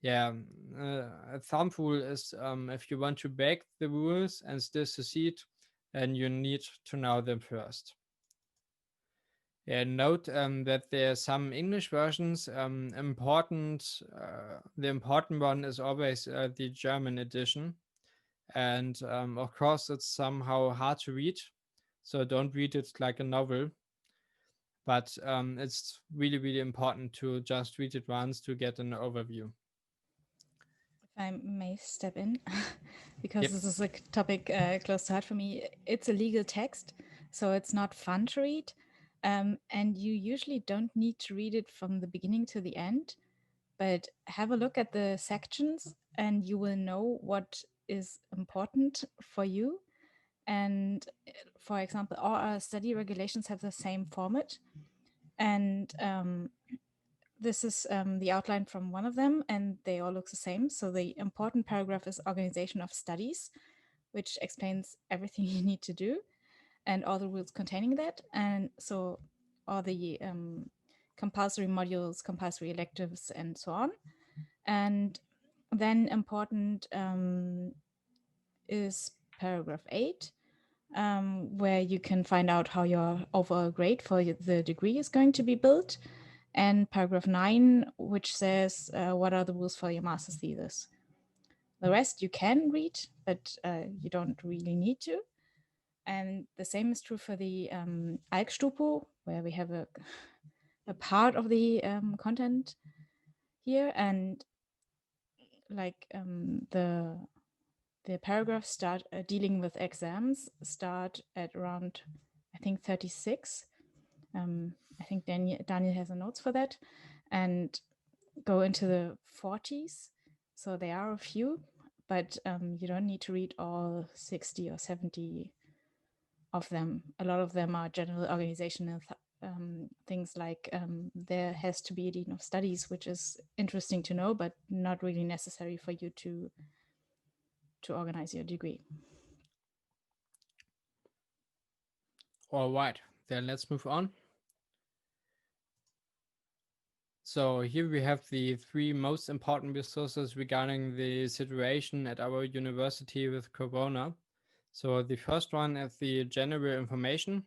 yeah, a thumb rule is if you want to break the rules and still succeed, then you need to know them first. Yeah, note that there are some English versions. Important. The important one is always the German edition, and of course it's somehow hard to read, so don't read it like a novel. But it's really, really important to just read it once to get an overview. If I may step in, because Yep. this is a topic close to heart for me. It's a legal text, so it's not fun to read. And you usually don't need to read it from the beginning to the end, but have a look at the sections and you will know what is important for you. And for example, all our study regulations have the same format. And this is the outline from one of them, and they all look the same. So the important paragraph is organization of studies, which explains everything you need to do and all the rules containing that. And so all the compulsory modules, compulsory electives, and so on. And then important is paragraph 8, where you can find out how your overall grade for the degree is going to be built. And paragraph 9, which says what are the rules for your master's thesis. The rest you can read, but you don't really need to. And the same is true for the Alkstupo, where we have a part of the content here. And like the paragraphs start dealing with exams start at around, I think, 36. I think Daniel has a notes for that, and go into the 40s. So there are a few, but you don't need to read all 60 or 70 of them. A lot of them are general organizational things like there has to be a dean of studies, which is interesting to know, but not really necessary for you to organize your degree. All right, then let's move on. So here we have the 3 most important resources regarding the situation at our university with Corona. So the first one is the general information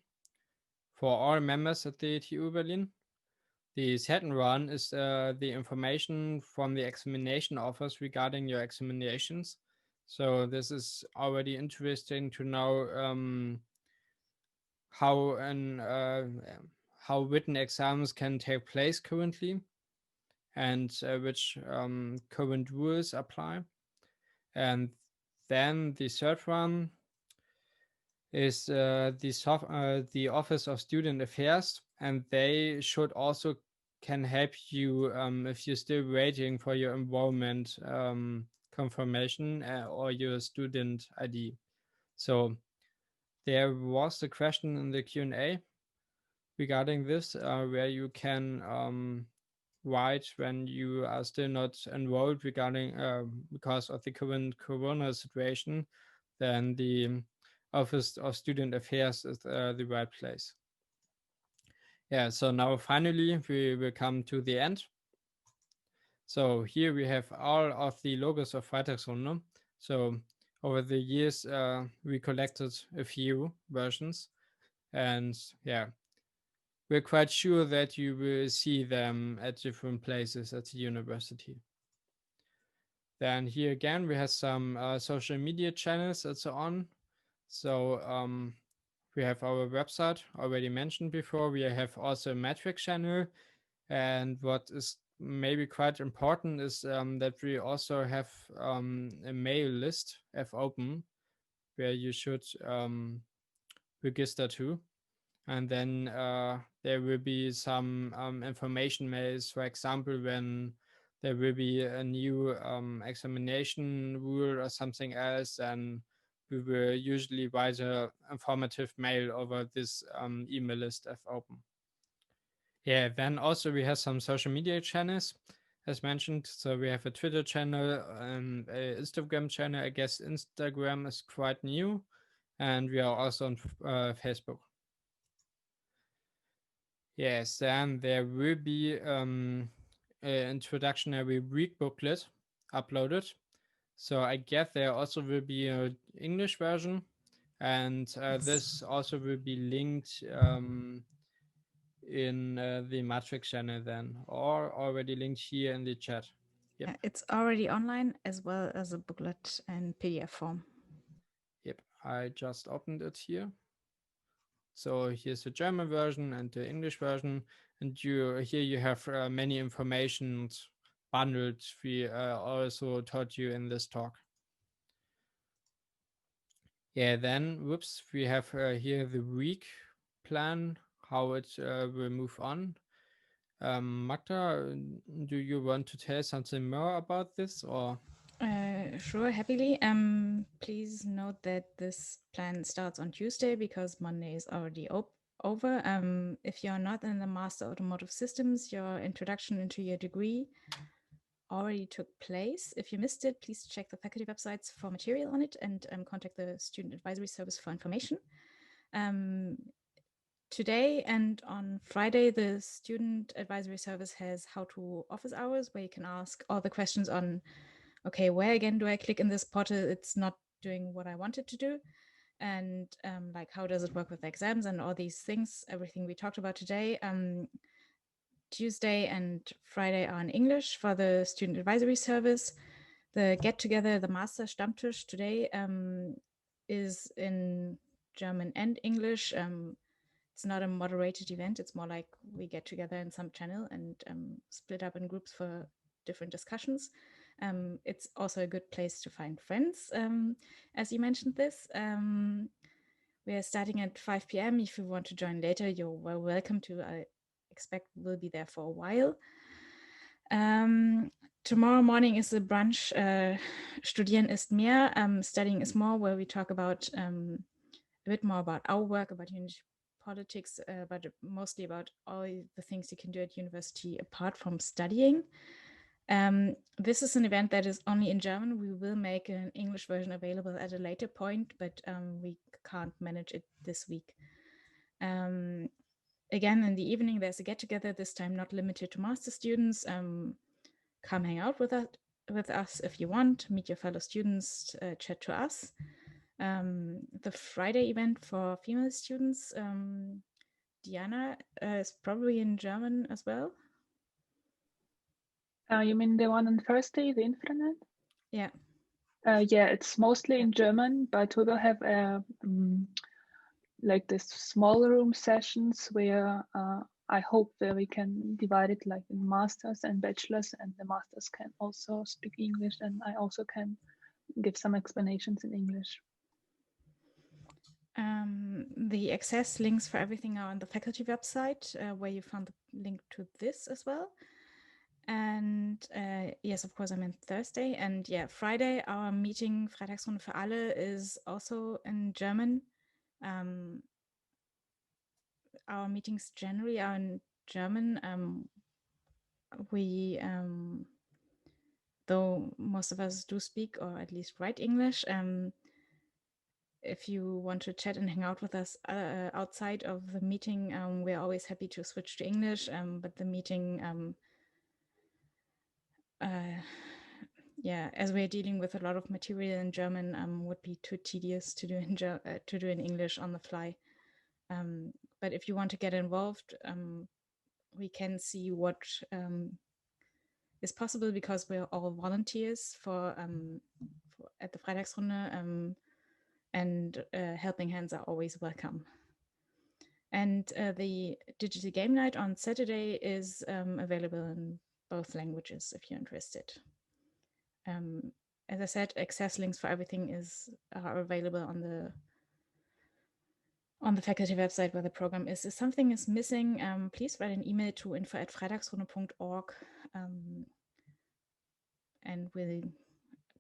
for all members at the TU Berlin. The second one is the information from the examination office regarding your examinations. So this is already interesting to know how written exams can take place currently, and which current rules apply. And then the third one is the Office of Student Affairs, and they should also can help you if you're still waiting for your enrollment confirmation or your student ID. So there was a question in the Q&A regarding this, where you can write when you are still not enrolled regarding because of the current Corona situation, then the Office of Student Affairs is the right place. Yeah, so now finally we will come to the end. So here we have all of the logos of Freitagsrunde. So over the years we collected a few versions, and yeah, we're quite sure that you will see them at different places at the university. Then here again, we have some social media channels and so on. So we have our website already mentioned before. We have also a metric channel. And what is maybe quite important is that we also have a mail list, F-Open, where you should register to. And then there will be some information mails, for example, when there will be a new examination rule or something else, and we will usually write an informative mail over this email list F-Open. Yeah, then also we have some social media channels, as mentioned. So we have a Twitter channel and an Instagram channel. I guess Instagram is quite new, and we are also on Facebook. Yes, then there will be an introductory week booklet uploaded. So I guess there also will be an English version, and this also will be linked in the Matrix channel then, or already linked here in the chat. Yep. It's already online as well as a booklet and PDF form. Yep, I just opened it here. So here's the German version and the English version, and here you have many information bundled. We also taught you in this talk. Yeah, then whoops, we have here the week plan, how it will move on. Magda, do you want to tell something more about this, or? Sure, happily. Please note that this plan starts on Tuesday because Monday is already over. If you're not in the Master Automotive Systems, your introduction into your degree already took place. If you missed it, please check the faculty websites for material on it and contact the Student Advisory Service for information. Today and on Friday, the Student Advisory Service has how-to office hours where you can ask all the questions on, okay, where again do I click in this portal? It's not doing what I wanted to do. And like, how does it work with exams and all these things, everything we talked about today. Tuesday and Friday are in English for the Student Advisory Service. The get-together, the Master Stammtisch today is in German and English. It's not a moderated event. It's more like we get together in some channel and split up in groups for different discussions. It's also a good place to find friends, as you mentioned this. We are starting at 5 p.m. If you want to join later, you're well welcome to. I expect we'll be there for a while. Tomorrow morning is a brunch, Studieren ist mehr, Studying is more, where we talk about a bit more about our work, about politics, but mostly about all the things you can do at university apart from studying. This is an event that is only in German. We will make an English version available at a later point, but we can't manage it this week. Again, in the evening, there's a get-together, this time not limited to master students. Come hang out with us if you want, meet your fellow students, chat to us. The Friday event for female students, Diana, is probably in German as well. You mean the one on Thursday, the intranet? Yeah. Yeah, it's mostly in German, but we will have like this small room sessions where I hope that we can divide it like in masters and bachelors, and the masters can also speak English, and I also can give some explanations in English. The access links for everything are on the faculty website, where you found the link to this as well. And yes, of course, I meant Thursday. And yeah, Friday, our meeting, Freitagsrunde für alle, is also in German. Our meetings generally are in German. Though most of us do speak or at least write English, if you want to chat and hang out with us outside of the meeting, we're always happy to switch to English, but the meeting, yeah, as we're dealing with a lot of material in German, would be too tedious to do in English on the fly. But if you want to get involved, we can see what is possible, because we're all volunteers for at the Freitagsrunde, and helping hands are always welcome. And the digital game night on Saturday is available in both languages if you're interested. As I said, access links for everything are available on the faculty website where the program is. If something is missing, please write an email to info@freitagsrunde.org, and we'll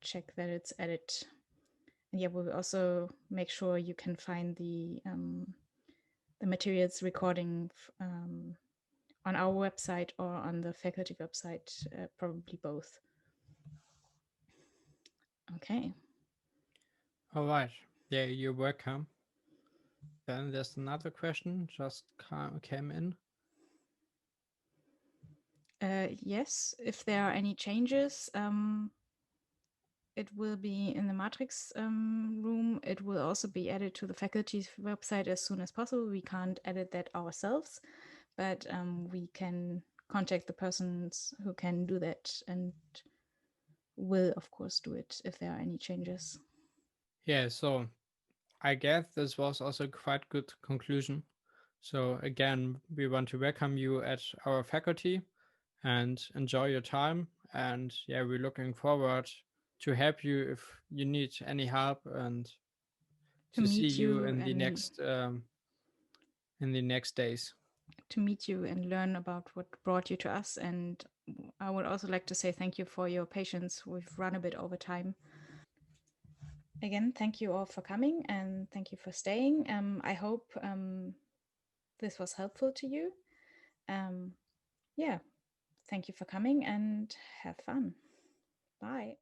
check that it's added. And yeah, we'll also make sure you can find the materials recording on our website or on the faculty website, probably both. Okay. All right. Yeah, you're welcome. Then there's another question just came in. Yes, if there are any changes, it will be in the matrix room. It will also be added to the faculty's website as soon as possible. We can't edit that ourselves, but we can contact the persons who can do that, and will of course do it if there are any changes. Yeah, so I guess this was also quite good conclusion. So again, we want to welcome you at our faculty and enjoy your time. And yeah, we're looking forward to help you if you need any help, and to see you in the next days. To meet you and learn about what brought you to us. And I would also like to say thank you for your patience. We've run a bit over time. Again, thank you all for coming, and thank you for staying. I hope this was helpful to you. Yeah, thank you for coming, and have fun. Bye.